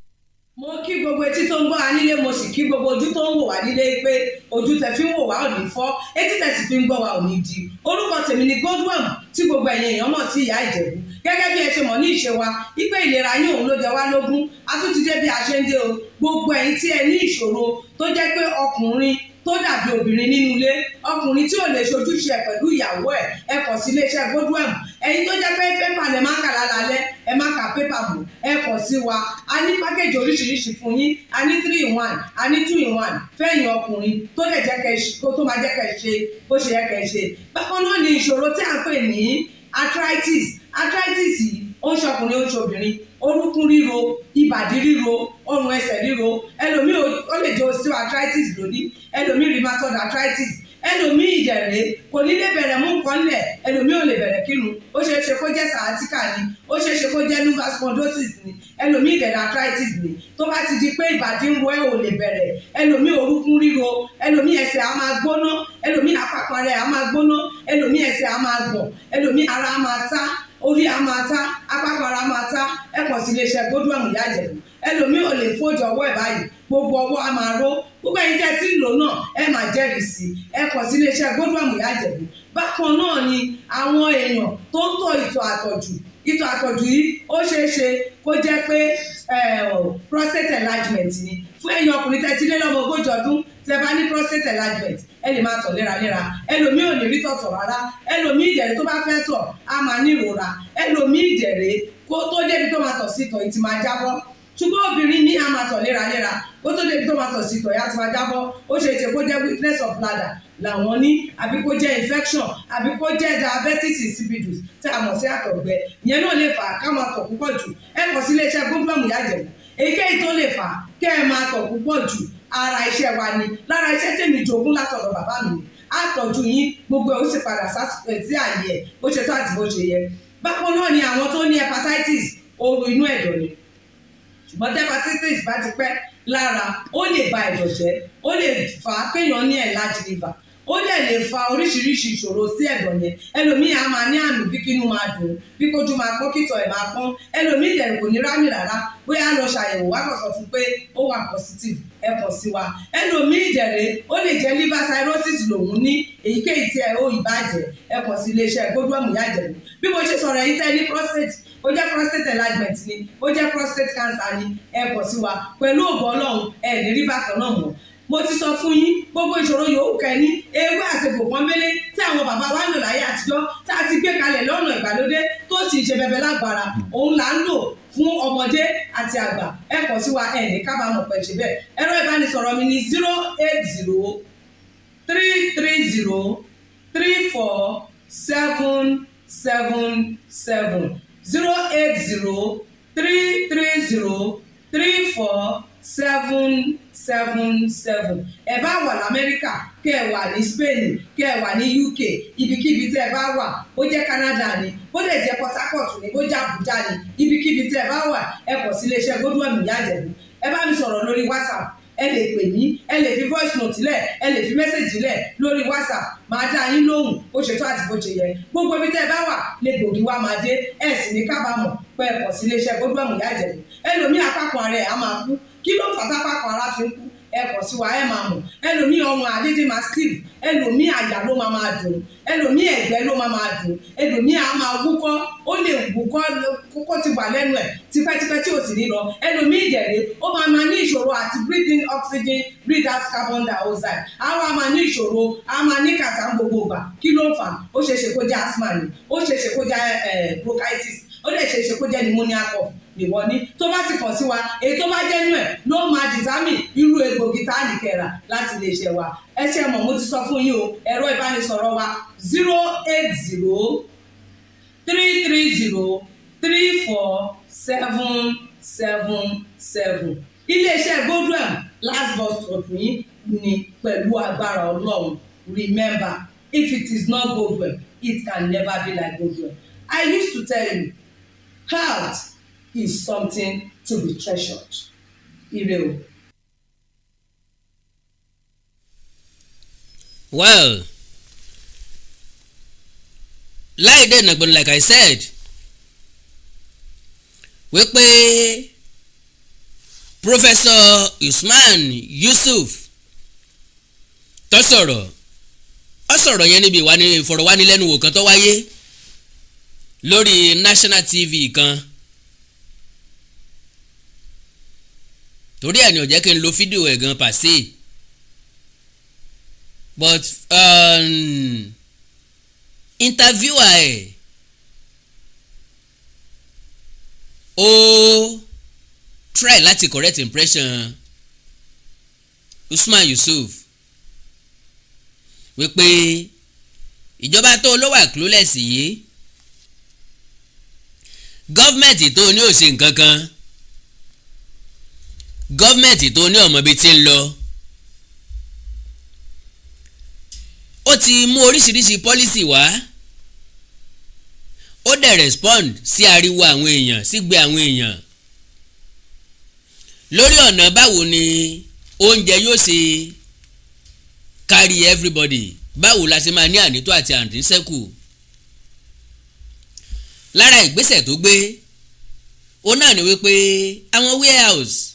mo kí gbogbo etí tó ń gbọ́ wa nílé mo sì kí gbogbo ojú tó ń wò wá nílé pé ojú tẹ fi ń wò wá ò ní fọ́ etí tẹ sì fi ń gbọ́ wa ò ní di. orúkọ tèmi ni Godwin tí gbogbo ẹ̀yin èèyàn mọ̀ sí ìyá Ìjẹ̀bú. gẹ́gẹ́ bí ẹ ṣe mọ̀ ní ìṣe wa wípé ìlera yín òun ló jẹ wá lógún. a tún ti dé bí a ṣe ń dé o. gbogbo ẹ̀yin tí ẹ ní ìṣòro tó jẹ́ pé ọkùnrin tó dàbí obìnrin nínú ilé, ọkùnrin tí ò lè ṣojúṣe pẹ̀lú ìyàwó ẹ̀, ẹ kàn sí iléeṣẹ́ Godwin. ẹ̀yin tó jẹ́ pé pépà lẹ máa ń kà lálálẹ́, ẹ má ka pépà mọ́, ẹ kàn sí wa. a ní pákéjì oríṣiríṣi fún yín, a ní 3-in-1, a ní 2-in-1 fẹ́yìn ọkùnrin tó lè jẹ́ kẹ́ tó máa jẹ́ kẹ́ ṣe bó ṣe yẹ kẹ́ ṣe. bákan náà ni ìṣòro tí a ń pè ní arthritis yìí ó ń ṣọkùnrin ó ń ṣobìnrin, orúnkún ríro, ìbàdí ríro, ọrùn ẹsẹ̀ ríro, ẹlòmíì ó lè jẹ́ osteoarthritis lónìí, ẹlòmíì rheumatoid arthritis, ẹlòmíì ìdẹ̀rẹ̀ kò ní lè bẹ̀rẹ̀ mú nǹkan lẹ̀, ẹlòmíì ò lè bẹ̀rẹ̀ kírun, ó ṣeé ṣe kó jẹ́ sciatica ni, ó ṣeé ṣe kó jẹ́ lumbar spondylosis ni, ẹlòmíì ìdẹ̀rẹ̀ arthritis ni. tó bá ti di pé ìbàdí ń ro ẹ̀ ò lè bẹ̀rẹ̀, ẹlòmíì orúnkún ríro, ẹlòmíì ẹsẹ̀ á máa gbóná, ẹlòmíì àpapọ̀ rẹ̀ á máa gbóná, ẹlòmíì ẹsẹ̀ á máa gbọ̀n, ẹlòmíì ara á máa tá, orí á máa tá, apákan ara máa tá. ẹ kàn sí iléeṣẹ́ Godwin ìyá Ìjẹ̀bú. ẹlòmíì ò lè fojú ọwọ́ ẹ̀ báyìí, gbogbo ọwọ́ á máa ró. gbogbo ẹ̀yin tẹ́ tí ń lò náà ẹ máa jẹ́rìí sí. ẹ kàn sí iléeṣẹ́ Godwin ìyá Ìjẹ̀bú. bákan náà ni àwọn èèyàn tó ń tọ̀ ìtọ̀ àtọ̀jù yìí ó ṣeé ṣe kó jẹ́ pé prostate enlargement ni. fún ẹ̀yin ọkùnrin tẹ́ ti lé lọ́mọ 40 ọdún tẹ́ bá ní prostate enlargement ẹ lè máa tọ̀ léraléra. ẹlòmíì ò lè rí tọ̀tọ̀ rárá, ẹlòmíì ìdẹ̀rẹ̀ tó bá fẹ́ tọ̀ á máa ní ìrora, ẹlòmíì ìdẹ̀rẹ̀ kó tó débi tó máa tọ̀ sí tọ̀ ìtì máa jábọ́. ṣùgbọ́n obìnrin ní á máa tọ̀ léraléra, kó tó débi tó máa tọ̀ sí tọ̀ ìyá ti máa jábọ́. ó ṣe é ṣe kó jẹ́ weakness of bladder làwọn ní, àbí kó jẹ́ infection, àbí kó jẹ́ diabetes insipidus tí a mọ̀ sí àtọ̀gbẹ. ìyẹn náà lè fà á ká máa tọ̀ púpọ̀ jù. ẹ kàn sí iléeṣẹ́ Godwin ìyá Ìjẹ̀bú. èyíkéyìí tó lè fà á kẹ́ ẹ máa tọ̀ púpọ̀ jù ara iṣẹ́ wa ni, lára iṣẹ́ tèmi jogún látọ̀dọ̀ bàbá mi. àtọ̀jú yín gbogbo ẹ̀ ó sì padà sí àyè ẹ̀ bó ṣe tó àti bó ṣe yẹ. bákan náà ni àwọn tó ní hepatitis, ooru inú ẹ̀dọ̀ ni. ṣùgbọ́n tí hepatitis bá ti pẹ́ lára ó lè ba ẹ̀dọ̀ jẹ́, ó lè fà á kéèyàn ní enlarged liver, ó dẹ̀ lè fa oríṣiríṣi ìṣòro sí ẹ̀dọ̀ yẹn. ẹlòmíì á máa ní àmì bí kínú máa dùn, bí kójú máa pọ́n, kítọ̀ ẹ̀ máa pọ́n. ẹlòmíì dẹ̀ kò ní rámì rárá, bóyá lọ ṣàyẹ̀wò wá kàn sọ fún pé ó wà positive, ẹ kàn sí wa. ẹlòmíì dẹ̀rẹ̀ ó lè jẹ́ liver cirrhosis lòun ní, èyíkéyìí tí ẹ ó ìbàjẹ́ ẹ kàn sí iléeṣẹ́ Godwin ìyá Ìjẹ̀bú. bí mo ṣe sọ̀rọ̀ ẹ̀yin tẹ́ ní prostate, ó jẹ́ prostate enlargement ni, ó jẹ́ prostate cancer ni, ẹ kàn sí wa. pẹ̀lú ògo Ọlọ́run ẹ ní rí bákan náà mọ́. mo ti sọ fún yín gbogbo ìṣòro yòówù kẹ́ ní ewé àti egbò pọ́nbélé tí àwọn bàbá wa ń lò láyé àtijọ́ tá a ti gbé kalẹ̀ lọ́nà ìgbàlódé tó sì ṣe bẹbẹ lágbára òun là ń lò fún ọmọdé àti àgbà ẹ kàn sí wa ẹ ní kábàámọ̀ pẹ̀ ṣe bẹ́ẹ̀ ẹ̀rọ ìbánisọ̀rọ̀ mi ní 08033034777 08033034777 ẹ bá wà lamẹ́ríkà kẹ́ ẹ wà ní Spain kẹ́ ẹ wà ní UK ibikíbi tẹ́ ẹ bá wà bó jẹ́ Canada ni bó lè jẹ́ Port Harcourt ni bó jẹ́ Abuja ni ibikíbi tẹ́ ẹ bá wà ẹ kàn sí iléeṣẹ́ Godwin Ìyá Ìjẹ̀bú ẹ bá mi sọ̀rọ̀ lórí WhatsApp ẹ lè pè mí ẹ lè fi voice note lẹ̀ ẹ lè fi message lẹ̀ lórí WhatsApp máa dá yín lóhùn bó ṣe tó àti bó ṣe yẹ gbogbo ibi tẹ́ ẹ bá wà lè gbòógì wá máa dé ẹ sì ní kábàámọ̀ pé ẹ kàn sí iléeṣẹ́ Godwin Ìyá Ìjẹ̀bú ẹlòmíì apákan ara ẹ̀ á máa kú kí ló fà tápákan ara fi ń kú ẹ kàn sí wa ẹ máa mọ̀ ẹlòmíì ọrùn àdédé máa steve ẹlòmíì àyà ló máa dùn ẹlòmíì ẹ̀gbẹ́ ló máa dùn ẹlòmíì á máa wúkọ́ ó lè wúkọ́ kókó ti wà lẹ́nu ẹ̀ tipẹ́tipẹ́ tí ò sì ní lọ ẹlòmíì ìdẹ̀rẹ̀ ó máa ní ìṣòro àti breathe in oxygen breathe out carbon dioxide àwa máa ní ìṣòro á máa ní kàtà gbogbo ìgbà kí ló ń fà ó ṣeéṣe kó jẹ́ asthma ni ó ṣeéṣe kó jẹ́ bronchitis ó lè ṣeéṣe kó jẹ́ pneumonia cough ìwọ ní tó bá ti kàn sí wa èyí tó bá jẹ́ nú ẹ̀ ló máa dìtámì irú egbògi tá a lè kẹ́ra láti lè ṣe wa ẹ ṣe mọ̀ mo ti sọ fún yín o ẹ̀rọ ìbánisọ̀rọ̀ wa 08033034777 iléeṣẹ́ Godwin last bus stop yín ni pẹ̀lú agbára Ọlọ́run remember if it is not Godwin it can never be like Godwin. I used to tell you health is something to be treasured. Ire o. Well, láì dènà gbọ́n like I said wípé Professor Usman Yusuf tó sọ̀rọ̀ yẹn níbi ìfọ̀rọ̀wánilẹ́nuwò kan tó wáyé lórí National TV kan torí ẹ̀ ní ó jẹ́ kí n lo fídíò ẹ̀ gan pàṣẹ but interviewer ẹ̀ ó try láti correct impression Usman Yusuf wípé ìjọba tó ló wà clueless yìí gọ́fmẹ̀ntì tó ní ò ṣe nǹkan kan gọ́fmẹ̀ntì tó ní ọmọ bíi ti ń lọ ó ti mú oríṣiríṣi pọ́lísì wá ó dẹ̀ respond sí ariwo àwọn èèyàn sígbe àwọn èèyàn lórí ọ̀nà báwo ni oúnjẹ yóò ṣe carry everybody báwo la ṣe máa ní ànító àti àǹtínsẹ́kù lára ìgbésẹ̀ tó gbé ó náà ní wípé àwọn warehouse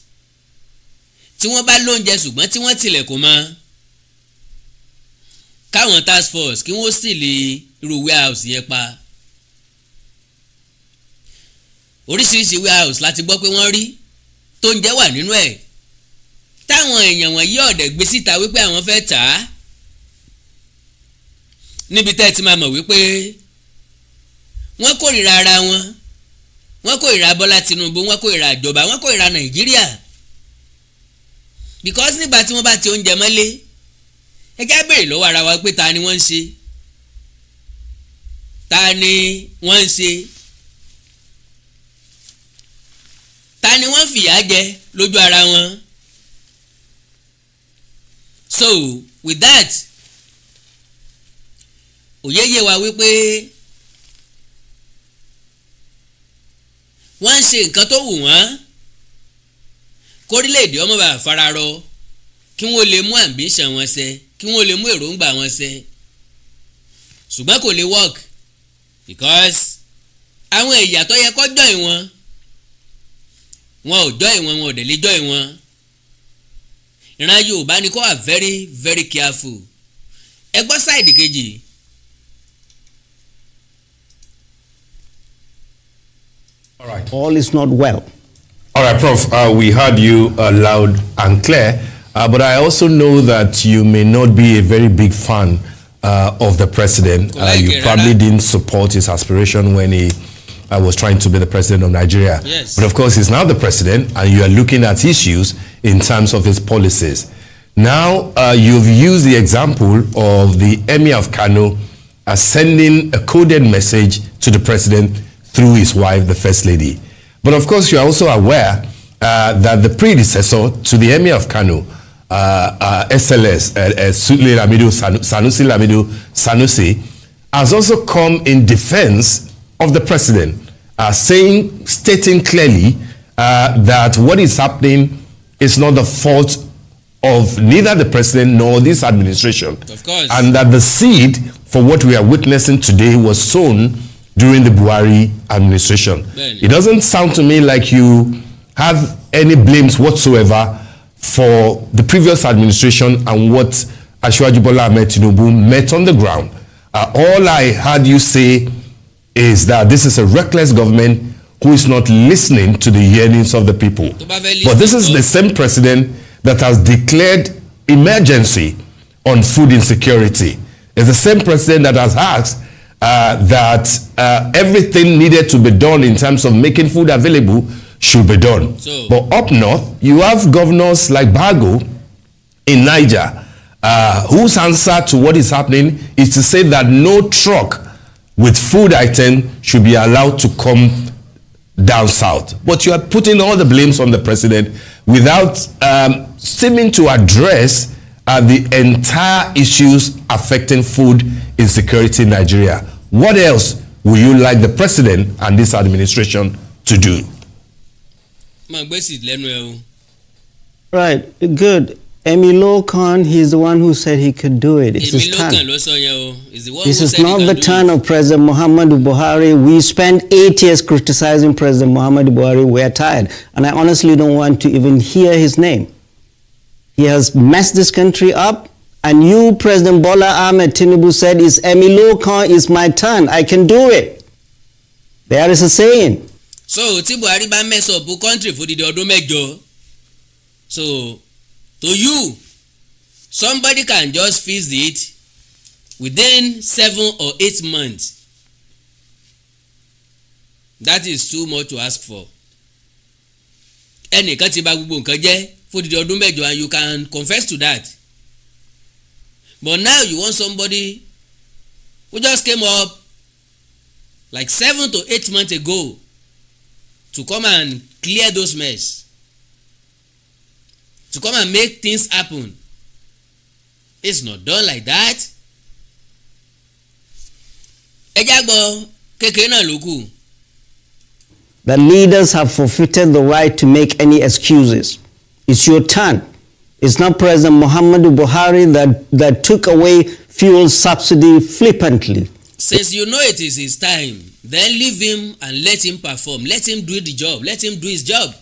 tí wọ́n bá lóúnjẹ ṣùgbọ́n tí wọ́n tilẹ̀kùn mọ́ káwọn task force kí wọ́n sì lè irú warehouse yẹn pa oríṣiríṣi warehouse láti gbọ́ pé wọ́n rí tó ń jẹ́ wà nínú ẹ̀ táwọn èèyàn wọ̀nyí ọ̀dẹ̀ gbé síta wípé àwọn fẹ́ tà á níbi tẹ́ ẹ ti máa mọ̀ wípé wọ́n kórìíra ara wọn wọ́n kórìíra Bọ́lá Tinubu wọ́n kórìíra ìjọba wọ́n kórìíra Nàìjíríà because nígbà tí wọ́n bá ti oúnjẹ mọ́lé ẹ já béèrè lọ́wọ́ ara wa pé ta ni wọ́n ń ṣe ta ni wọ́n ń ṣe ta ni wọ́n fìyà jẹ lójú ara wọn so with that òye yé wa wípé wọ́n ń ṣe nǹkan tó wù wọ́n kórílẹ̀-èdè ọmọ bá fararọ kí wọ́n lè mú ambition wọn ṣẹ kí wọ́n lè mú èròǹgbà wọn ṣẹ ṣùgbọ́n kò lè work because àwọn ẹ̀yà tó yẹ kó join wọn ò join wọn ò dẹ̀ lè join wọn ìran Yorùbá ni kó wà very very careful ẹ gbọ́ sáìdì kejì. All right. All is not well. All right, Prof. We heard you loud and clear, but I also know that you may not be a very big fan of the president. You probably didn't support his aspiration when he was trying to be the president of Nigeria. Yes. But of course, he's now the president, and you are looking at issues in terms of his policies. Now, you've used the example of the Emir of Kano sending a coded message to the president through his wife, the First Lady. But of course, you are also aware that the predecessor to the Emir of Kano, SLS, Sanusi Lamido Sanusi, has also come in defense of the president, stating clearly that what is happening is not the fault of neither the president nor this administration. Of course. And that the seed for what we are witnessing today was sown during the Buhari administration. It doesn't sound to me like you have any blames whatsoever for the previous administration and what Asiwaju Bola Ahmed Tinubu met on the ground. All I heard you say is that this is a reckless government who is not listening to the yearnings of the people. But this is the same president that has declared emergency on food insecurity. It's the same president that has asked that everything needed to be done in terms of making food available should be done. But up north, you have governors like Bago in Niger, whose answer to what is happening is to say that no truck with food item should be allowed to come down south. But you are putting all the blames on the president without seeming to address the entire issues affecting food insecurity in Nigeria. What else would you like the president and this administration to do? Right, good. Emilio Khan, he's the one who said he could do it. It's his turn. This is not the turn of President Muhammadu Buhari. We spent 8 years criticizing President Muhammadu Buhari. We're tired. And I honestly don't want to even hear his name. He has messed this country up. And you, President Bola Ahmed Tinubu, said, "It's Emilio Khan, it's my turn. I can do it." There is a saying. So, tí Buhari bá mess up country for the ọdún mẹ́jọ. So, to you, somebody can just fix it within 7 or 8 months. That is too much to ask for. Ẹnìkan ti bà gbogbo nǹkan jẹ́ for the ọdún mẹ́jọ, and you can confess to that. But now you want somebody who just came up like 7 to 8 months ago to come and clear those mess, to come and make things happen. It's not done like that. The leaders have forfeited the right to make any excuses. It's your turn. It's not President Muhammadu Buhari that took away fuel subsidy flippantly. Since you know it is his time, then leave him and let him perform. Let him do the job. Let him do his job.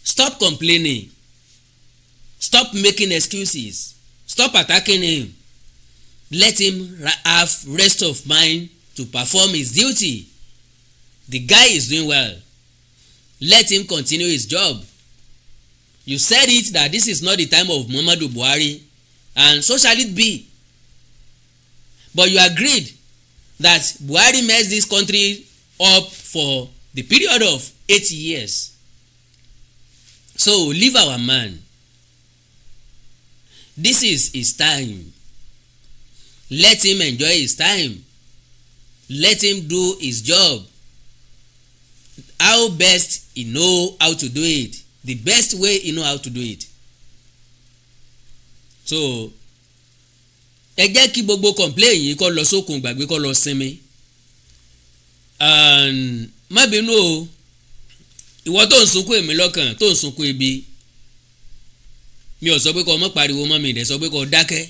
Stop complaining. Stop making excuses. Stop attacking him. Let him have rest of mind to perform his duty. The guy is doing well. Let him continue his job. You said it that this is not the time of Muhammadu Buhari, and so shall it be. But you agreed that Buhari messed this country up for the period of 8 years. So leave our man. This is his time. Let him enjoy his time. Let him do his job. How best he know how to do it. The best way he know how to do it. So ẹ jẹ́ kí gbogbo complain yìí kó lọ sókun gbàgbé kó lọ sinmi. Má bínú o, ìwọ tó ń sunkún èmi lọ́kàn tó ń sunkún ebi, mi ò sọ pé kó má pariwo mọ́ mi, dẹ̀ sọ pé kó dákẹ́.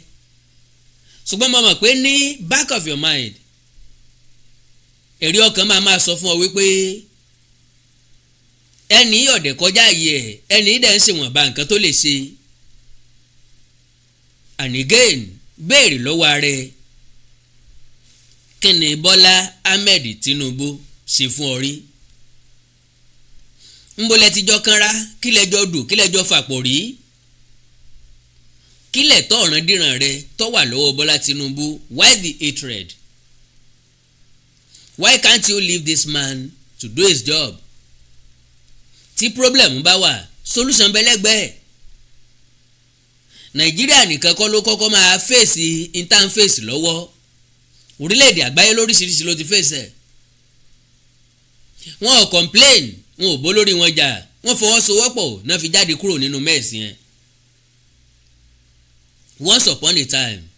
Ṣùgbọ́n mo mọ̀ pé ní back of your mind èrè ọkàn máa sọ fún ọ wípé ẹni ọ̀dẹ̀ kọjá yẹ ẹni dẹ̀ ń ṣèwọ̀nba nǹkan tó lè ṣe. And again, béèrè lọ́wọ́ ààrẹ, kí ni Bọ́lá Ahmed Tinubu ṣe fún ọ rí? Ńbo lẹ ti jọ kanra, kí lẹjọ dù, kí lẹjọ fàpọ̀ rí? kílẹ̀ tó ọ̀ràn dìran rẹ tó wà lọ́wọ́ Bọ́lá Tinubu, why the hatred? Why can't you leave this man to do his job? Tí problem bá wà, solution bẹ́lẹ́gbẹ́. Nàìjíríà nìkan kọ́ ló kọ́kọ́ máa fèsì interface lọ́wọ́, orílẹ̀-èdè àgbáyé lóríṣiríṣi ló ti fèsì ẹ̀. Wọ́n ò complain, wọn ò bó lórí wọn jà, wọ́n fọwọ́sowọ́pọ̀ náà fi jáde kúrò nínú mẹ́ẹ̀sì yẹn. Once upon a time,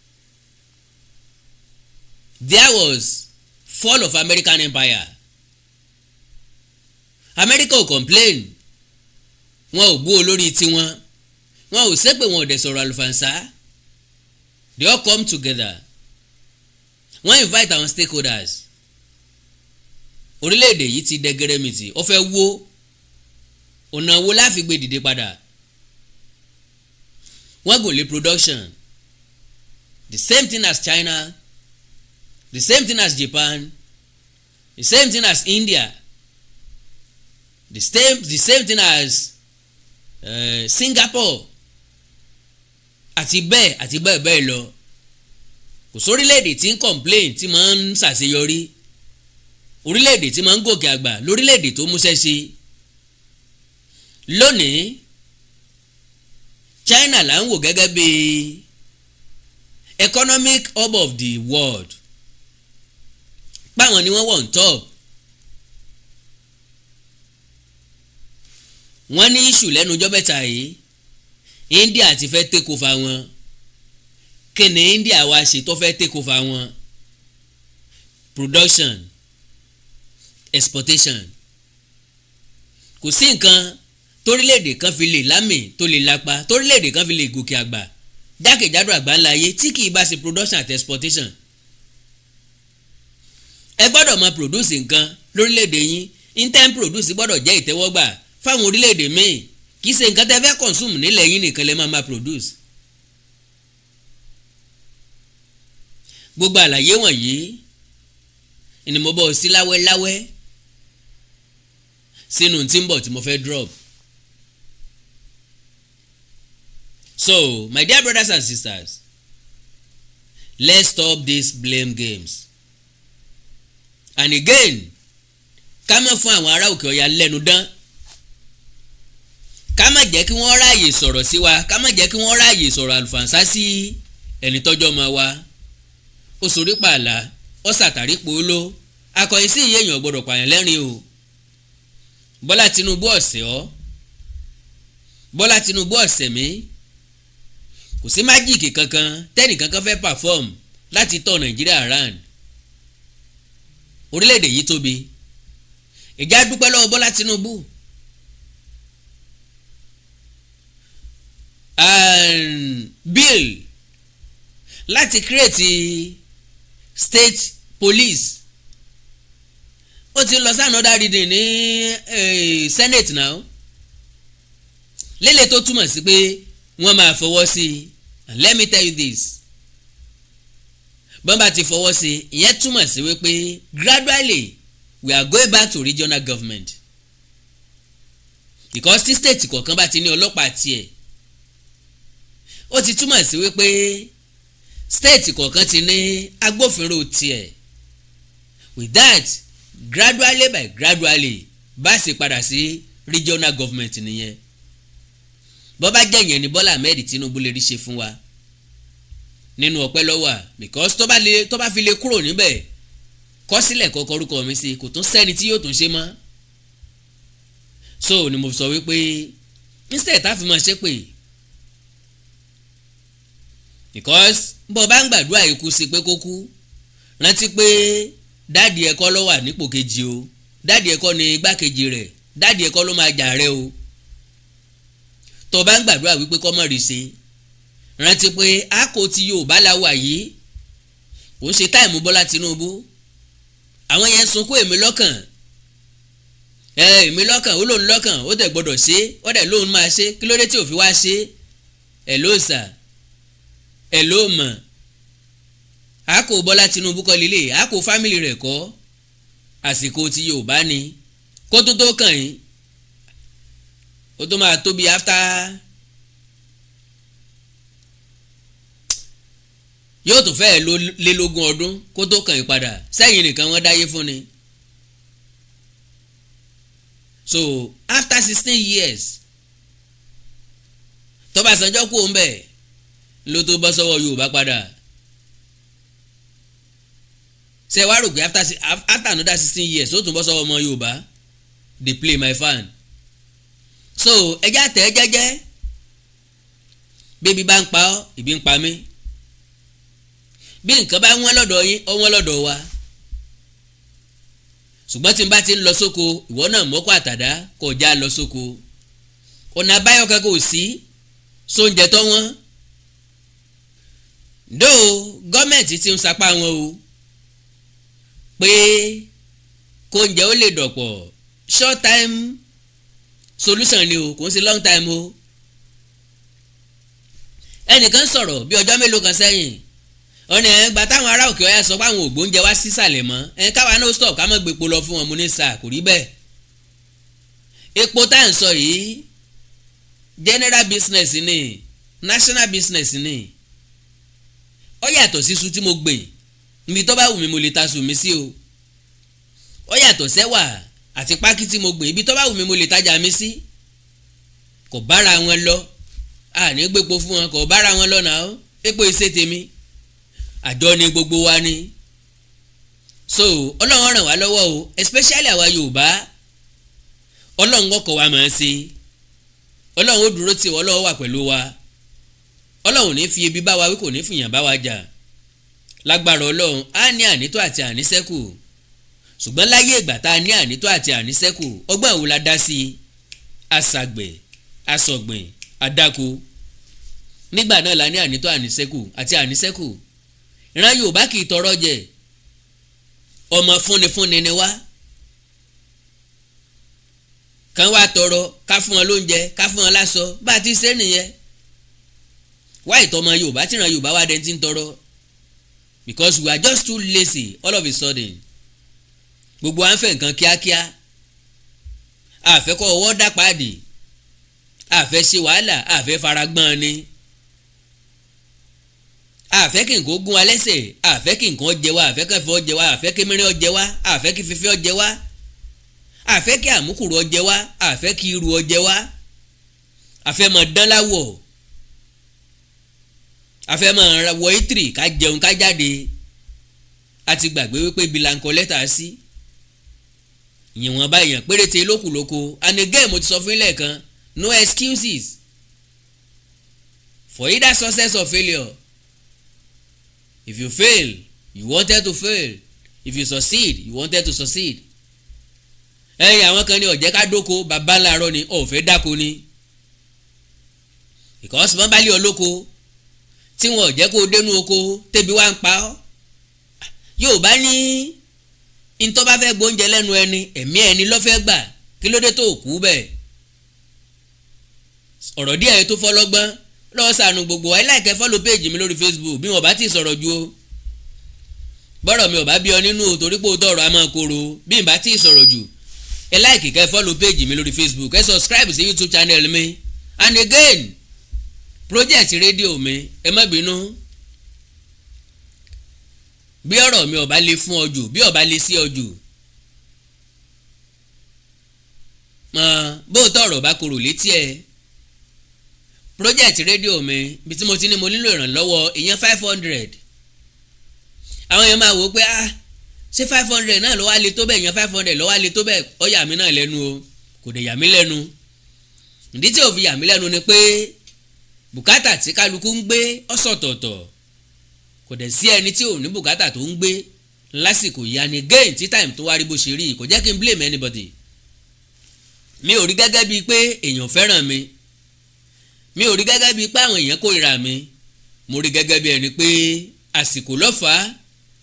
there was fall of American Empire. America ò complain, wọn ò bú olórí tiwọn, wọn ò ṣépè, wọn ò dẹ̀ sọ̀rọ̀ àlùfànṣá. They all come together, wọ́n invite àwọn stakeholders. Orílẹ̀-èdè yìí ti dẹgẹrẹmìtì, ó fẹ́ wó, ọ̀nà wo la fi gbé dìde padà? Wọ́n gùn lé production, the same thing as China, the same thing as Japan, the same thing as India, the same thing as Singapore, àti bẹ́ẹ̀ bẹ́ẹ̀ lọ. Kò sórílẹ̀-èdè tí ń complain tí máa ń ṣàṣeyọrí, orílẹ̀-èdè tí máa ń gòkè àgbà lórílẹ̀-èdè tó múṣẹ́ ṣe. Lónìí China là ń wò gẹ́gẹ́ bí economic hub of the world, báwọn ni wọ́n wọ̀ on top. Wọ́n ní issue lẹ́nu ọjọ́ mẹ́ta yìí, India ti fẹ́ take over wọn. Kí ni India wá ṣe tó fẹ́ take over wọn? Production, exportation. Kò sí nǹkan torílẹ̀-èdè kan fi lè lámì tó lè lápá, torílẹ̀-èdè kan fi lè gòkè àgbà jákèjádò àgbáńlá ayé tí kì í bá ṣe production àti exportation. Ẹ gbọ́dọ̀ máa produce nǹkan lórílẹ̀-èdè yín, intern produce gbọ́dọ̀ jẹ́ ìtẹ́wọ́gbà fáwọn orílẹ̀-èdè míì, kì í ṣe nǹkan tẹ́ fẹ́ consume nílẹ̀ yín nìkan lè máa produce. Gbogbo àlàyé wọ̀nyí ni mo bọ́ sí láwẹ́láwẹ́ sínú tí ń bọ̀ tí mo fẹ́ drop. So, my dear brothers and sisters, let's stop these blame games. And again, ká má fún àwọn ará òkè ọ̀yà lẹ́nu dán, ká má jẹ́ kí wọ́n ráàyè sọ̀rọ̀ sí wa, ká má jẹ́ kí wọ́n ráàyè sọ̀rọ̀ àlùfànṣá sí ẹni tọ́jọ́ ọmọ wa. Ó sorí pààlà, ó sàtàrí pòóló, akọ̀yìn sí ìyẹn èèyàn gbọ́dọ̀ pààyàn lẹ́rìn o. Bọ́lá Tinubu ọ̀sẹ̀ ọ́, Bọ́lá Tinubu ọ̀sẹ̀ mi, kò sí májíìkì kankan tẹ́nì kankan fẹ́ perform láti tọ́ Nàìjíríà around. Orílẹ̀-èdè yìí tóbi, ìjà dúpẹ́ lọ́wọ́ Bọ́lá Tinubu. Bill láti create state police ó ti lọ sí another reading ní Senate now, lélẹ̀ tó túmọ̀ sí pé wọ́n máa fọwọ́ sí i. And let me tell you this, bọ́n bá ti fọwọ́ sí i, ìyẹn túmọ̀ sí wípé gradually we are going back to regional government, because tí state kọ̀ọ̀kan bá ti ní ọlọ́pàá tiẹ̀, ó ti túmọ̀ sí wípé state kọ̀ọ̀kan ti ní agbófinró tiẹ̀. With that, gradually by gradually bá sì padà sí regional government nìyẹn. Bọ́ bá jẹ́ yẹn ni Bọ́lá Ahmed Tinubu lè rí ṣe fún wa nínú ọpẹ́ lọ́wọ́, because tó bá fi lè kúrò níbẹ̀, kọ sílẹ̀ kọ́kọ́ orúkọ mi sí, kò tún sẹ́ni tí yóò tún ṣe mọ́. So ni mo sọ wípé instead tá fi máa ṣe pé, because bọ́ bá ń gbàdúrà ikú sí pé kó kú, rántí pé dáàdì ẹ̀kọ́ ló wà nípò kejì o, dáàdì ẹ̀kọ́ ni igbákejì rẹ̀, dáàdì ẹ̀kọ́ ló máa jà rẹ o. Tó bá ń gbàdúrà wípé kọ́ mọ̀ rí ṣe, rántí pé àkó tí Yorùbá la wà yìí kò ń ṣe táìmù Bọ́lá Tinubu. Àwọn yẹn sunkún èmi lọ́kàn, èmi lọ́kàn, ó lóun lọ́kàn, ó dẹ̀ gbọ́dọ̀ ṣe, ó dẹ̀ lóun máa ṣe, kí ló dé tí ò fi wá ṣe? ẹ̀ ló sà, ẹ̀ ló mọ̀. Àkó Bọ́lá Tinubu kọ́ lílé, àkó fámìlì rẹ̀ kọ́, àsìkò tí Yorùbá ni kó tó kàn yín. Ó tó máa tó bí after yóò tún fẹ́ẹ̀ lé lógún ọdún kó tó kàn ìpadà sẹ́yìn nìkan wọ́n dáyé fún ni. So after 16 years tọ́básanjọ́ kú òun bẹ̀ ló tó bọ́ sọ́wọ́ Yorùbá padà. ṣe wá rò pé after another 16 years ó tún bọ́ sọ́wọ́ ọmọ Yorùbá dey play my fan. So ẹja tẹ̀ jẹ́jẹ́ bébí bá ń pa ọ́ ìbí ń pa mí bí nǹkan bá wọ́n lọ́dọ̀ yín ó wọ́n lọ́dọ̀ wa. ṣùgbọ́n tí n bá ti ń lọ sóko ìwọ náà mọ́kọ́ àtàdá kò já lọ sóko. ọ̀nà àbáyọ kan kò sí sóúnjẹ tó wọ́n. dó gọ́ọ̀mẹ̀ntì ti ń sapá wọn o pé kóúnjẹ ó lè dọ̀pọ̀ short time solution ni o kò ń ṣe long time o. ẹnìkan sọ̀rọ̀ bí ọjọ́ mélòó kan sẹ́yìn ọ̀nà ẹ̀gbà táwọn ará òkè ọ̀yà sọ pé àwọn ògbóúnjẹ wá sísàlẹ̀ mọ́ káwa náà stop ká mọ̀ gbépo lọ fún wọn mo ní sáà kò rí bẹ́ẹ̀. epo tá à ń sọ yìí general business ni national business ni ó yàtọ̀ sí iṣu tí mo gbìn níbi tó bá wù mí mo lè ta sùn mí sí o ó yàtọ̀ sẹ́wà àti pákí tí mo gbìn ibi tó bá wù mí mo lè tajà mí sí kò bára wọn lọ àní gbépo fún wọn kò bára wọn lọ náà epo ìṣe tèmi àjọ ni gbogbo wa ni. So ọlọ́run ràn wá lọ́wọ́ o especially àwa Yorùbá ọlọ́run ọkọ̀ wa máa ń ṣe ọlọ́run ó dúró tì wọ́n ọlọ́run wà pẹ̀lú wa ọlọ́run ní fi ebi bá wa wí kò ní fìyàn bá wa jà lágbára ọlọ́run á ní ànító àti àníṣẹ́kù ṣùgbọ́n láyé ìgbà tá a ní ànító àti àníṣẹ́kù ọgbọ́n wo la dá sí àṣàgbẹ̀ àṣọ̀gbìn àdáko nígbà náà la ní ànító àníṣẹ́kù àti àníṣẹ́kù. ìran Yorùbá kì í tọrọ jẹ ọmọ fúnnifúnni ni wá kàn wá tọrọ ká fún wọn lóúnjẹ ká fún wọn láṣọ bá a ti ṣe nìyẹn wá ìtọ́mọ Yorùbá tí ìran Yorùbá wá dẹ́n ti ń tọrọ because we are just too lazy all of a sudden gbogbo à ń fẹ́ nǹkan kíákíá àfẹ́ kọ́ ọwọ́ dá pàdé àfẹ́ ṣe wàhálà àfẹ́ faragbọ́n ni àfẹ́ kí nǹkan gún wa lẹ́sẹ̀ àfẹ́ kí nǹkan jẹ wá àfẹ́ kẹfẹ́ ọjẹ wá àfẹ́ kí mìíràn ọjẹ wá àfẹ́ kí fífẹ́ ọjẹ wá àfẹ́ kí àmúkùrú ọjẹ wá àfẹ́ kí irú ọjẹ wá àfẹ́ mọ̀ dán láwọ̀ àfẹ́ mọ̀ wọ ìtìrì ká jẹun ká jáde àti gbàgbé wípé bilankọ lẹ́tà sí ìyẹ̀wọ̀n bá èèyàn péréte lókùlóko and again mo ti sọ fún ilé kan no excuses for either success or failure. If you fail, you wanted to fail. If you succeed, you wanted to succeed. ẹ̀yin àwọn kan ní ọ̀jẹ́ ká dóko bàbá ńláàárọ̀ ni ọ̀fẹ́ dáko ni. because wọ́n bá lé ọ lóko tí wọn ò jẹ́ kó o dénú oko tẹ́bi wá ń pa ọ́. Yorùbá ní ntọ́ bá fẹ́ gbóúnjẹ lẹ́nu ẹni ẹ̀mí ẹni ló fẹ́ gbà kí ló dé tó kú bẹ́ẹ̀. ọ̀rọ̀ díẹ̀ tó fọlọ́gbọ́n lọ́wọ́ sànù gbogbo ẹ láìkẹ́ follow page mi lórí Facebook bí wọn bá ti sọ̀rọ̀ ju o bọ́rọ̀ mi ò bá bí ọ nínú o torí pé o tọrọ a máa kóró bí n bá ti sọ̀rọ̀ jù ẹ láìkì kẹ́ follow page mi lórí Facebook ẹ subscribe sí YouTube channel mi and again project rédíò mi ẹ má bínú bí ọ̀rọ̀ mi ò bá lè fún ọ jù bí ò bá lè sí ọ jù bó tọrọ bá korò létí ẹ project rédíò mi bí tí mo ti ní mo nílò ìrànlọ́wọ́ èèyàn 500 àwọn èèyàn máa wò ó pé ṣé 500 náà ló wá lè tó bẹ́ẹ̀ èèyàn 500 ló wá lè tó bẹ́ẹ̀ ó yà mí náà lẹ́nu o kò dé yà mí lẹ́nu ìdí tí ò fi yà mí lẹ́nu ni pé bùkátà tí kálukú ń gbé ọ̀sọ̀tọ̀ọ̀tọ̀ kò dẹ̀ sí ẹni tí ò ní bùkátà tó ń gbé lásìkò yìí and again tí time tó wá rí bó ṣe rí kò jẹ́ kí n blame anybody mi ò rí gẹ́gẹ́ bíi pé èèyàn fẹ́ràn mi ò rí gẹ́gẹ́ bíi pé àwọn èèyàn kórìíra mi mo rí gẹ́gẹ́ bíi ẹni pé àsìkò lọ́fà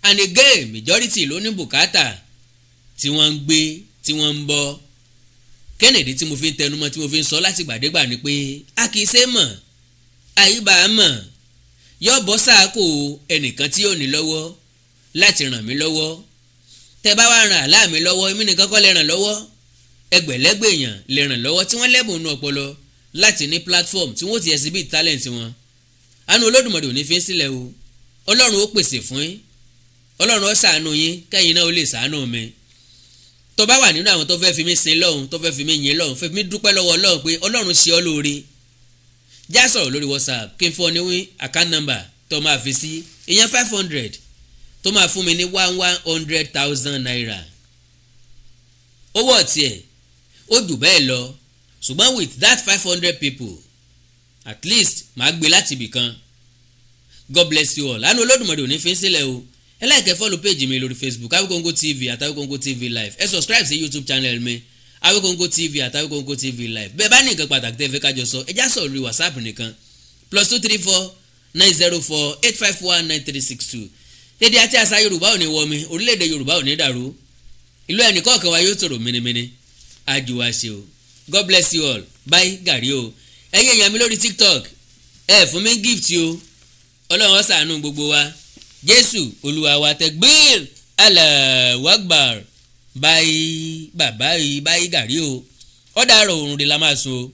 and again majority ló ní bùkátà tí wọ́n ń gbé tí wọ́n ń bọ́ kennedy tí mo fi ń tẹnumọ́ tí mo fi ń sọ láti gbàdégbà ni pé a kì í ṣe mọ̀ àyíbá mọ̀ yóò bọ́ sáàkó ẹnìkan tí yóò ní lọ́wọ́ láti ràn mí lọ́wọ́ tẹ́ bá wá ràn àlá mi lọ́wọ́ èmi nìkan kọ́ lè ràn lọ́wọ́ ẹgbẹ̀lẹ́gbẹ̀ èèyàn lè ràn lọ́wọ́ tí wọ́n lẹ́bùn inú ọpọlọ láti ní platform tí wọ́n ti exhibit talent wọn àánú Olódùmarè ò ní fi ń sílẹ̀ o ọlọ́run ó pèsè fún yín, ọlọ́run ó ṣàánú yín kẹ́yìn náà ó lè ṣàánú mi. tó bá wà nínú àwọn tó fẹ́ fi mí sin lọ́hùn, tó fẹ́ fi mí yin lọ́hùn, fẹ́ fi mí dúpẹ́ lọ́wọ́ ọlọ́run pé ọlọ́run ṣe ọ́ lóore, já sọ̀rọ̀ lórí WhatsApp kí n fún ọ ní account number tó máa fi sí ìyẹn 500 tó máa fún mi ní 100,000 naira. owó ọ̀tí ẹ̀ ó jù bẹ́ẹ̀ lọ, ṣùgbọ́n with that 500 people at least màá gbé láti ibì kan. God bless you all. àánú Olódùmarè ò ní fi ń sílẹ̀ o. ẹ like ẹ follow page mi lórí Facebook Awikonko TV àti Awikonko TV live. ẹ subscribe sí YouTube channel mi Awikonko TV àti Awikonko TV live. bẹ́ẹ̀ bá ní nǹkan pàtàkì tẹ́ fẹ́ kájọ sọ ẹ já sọ̀rọ̀ lórí WhatsApp nìkan +234 904 851 9362. èdè àti àṣà Yorùbá ò ní wọ mi, orílẹ̀-èdè Yorùbá ò ní dàrú, ìlú ẹnìkọ̀ọ̀kan wa yóò tòrò mìnìmìnì. àjùwà ṣe o. God bless you all. bye gàrí o. ẹ̀yin èèyàn mi lórí TikTok ẹ fún mi gift o, ọlọ́run ó ṣàánú gbogbo wa. Jésù Olúwa wa tẹ̀gbìr Allahu Akbar. bye bàbá yìí bye gàrí o. ó dàárọ̀ òrùn de la máa sùn o.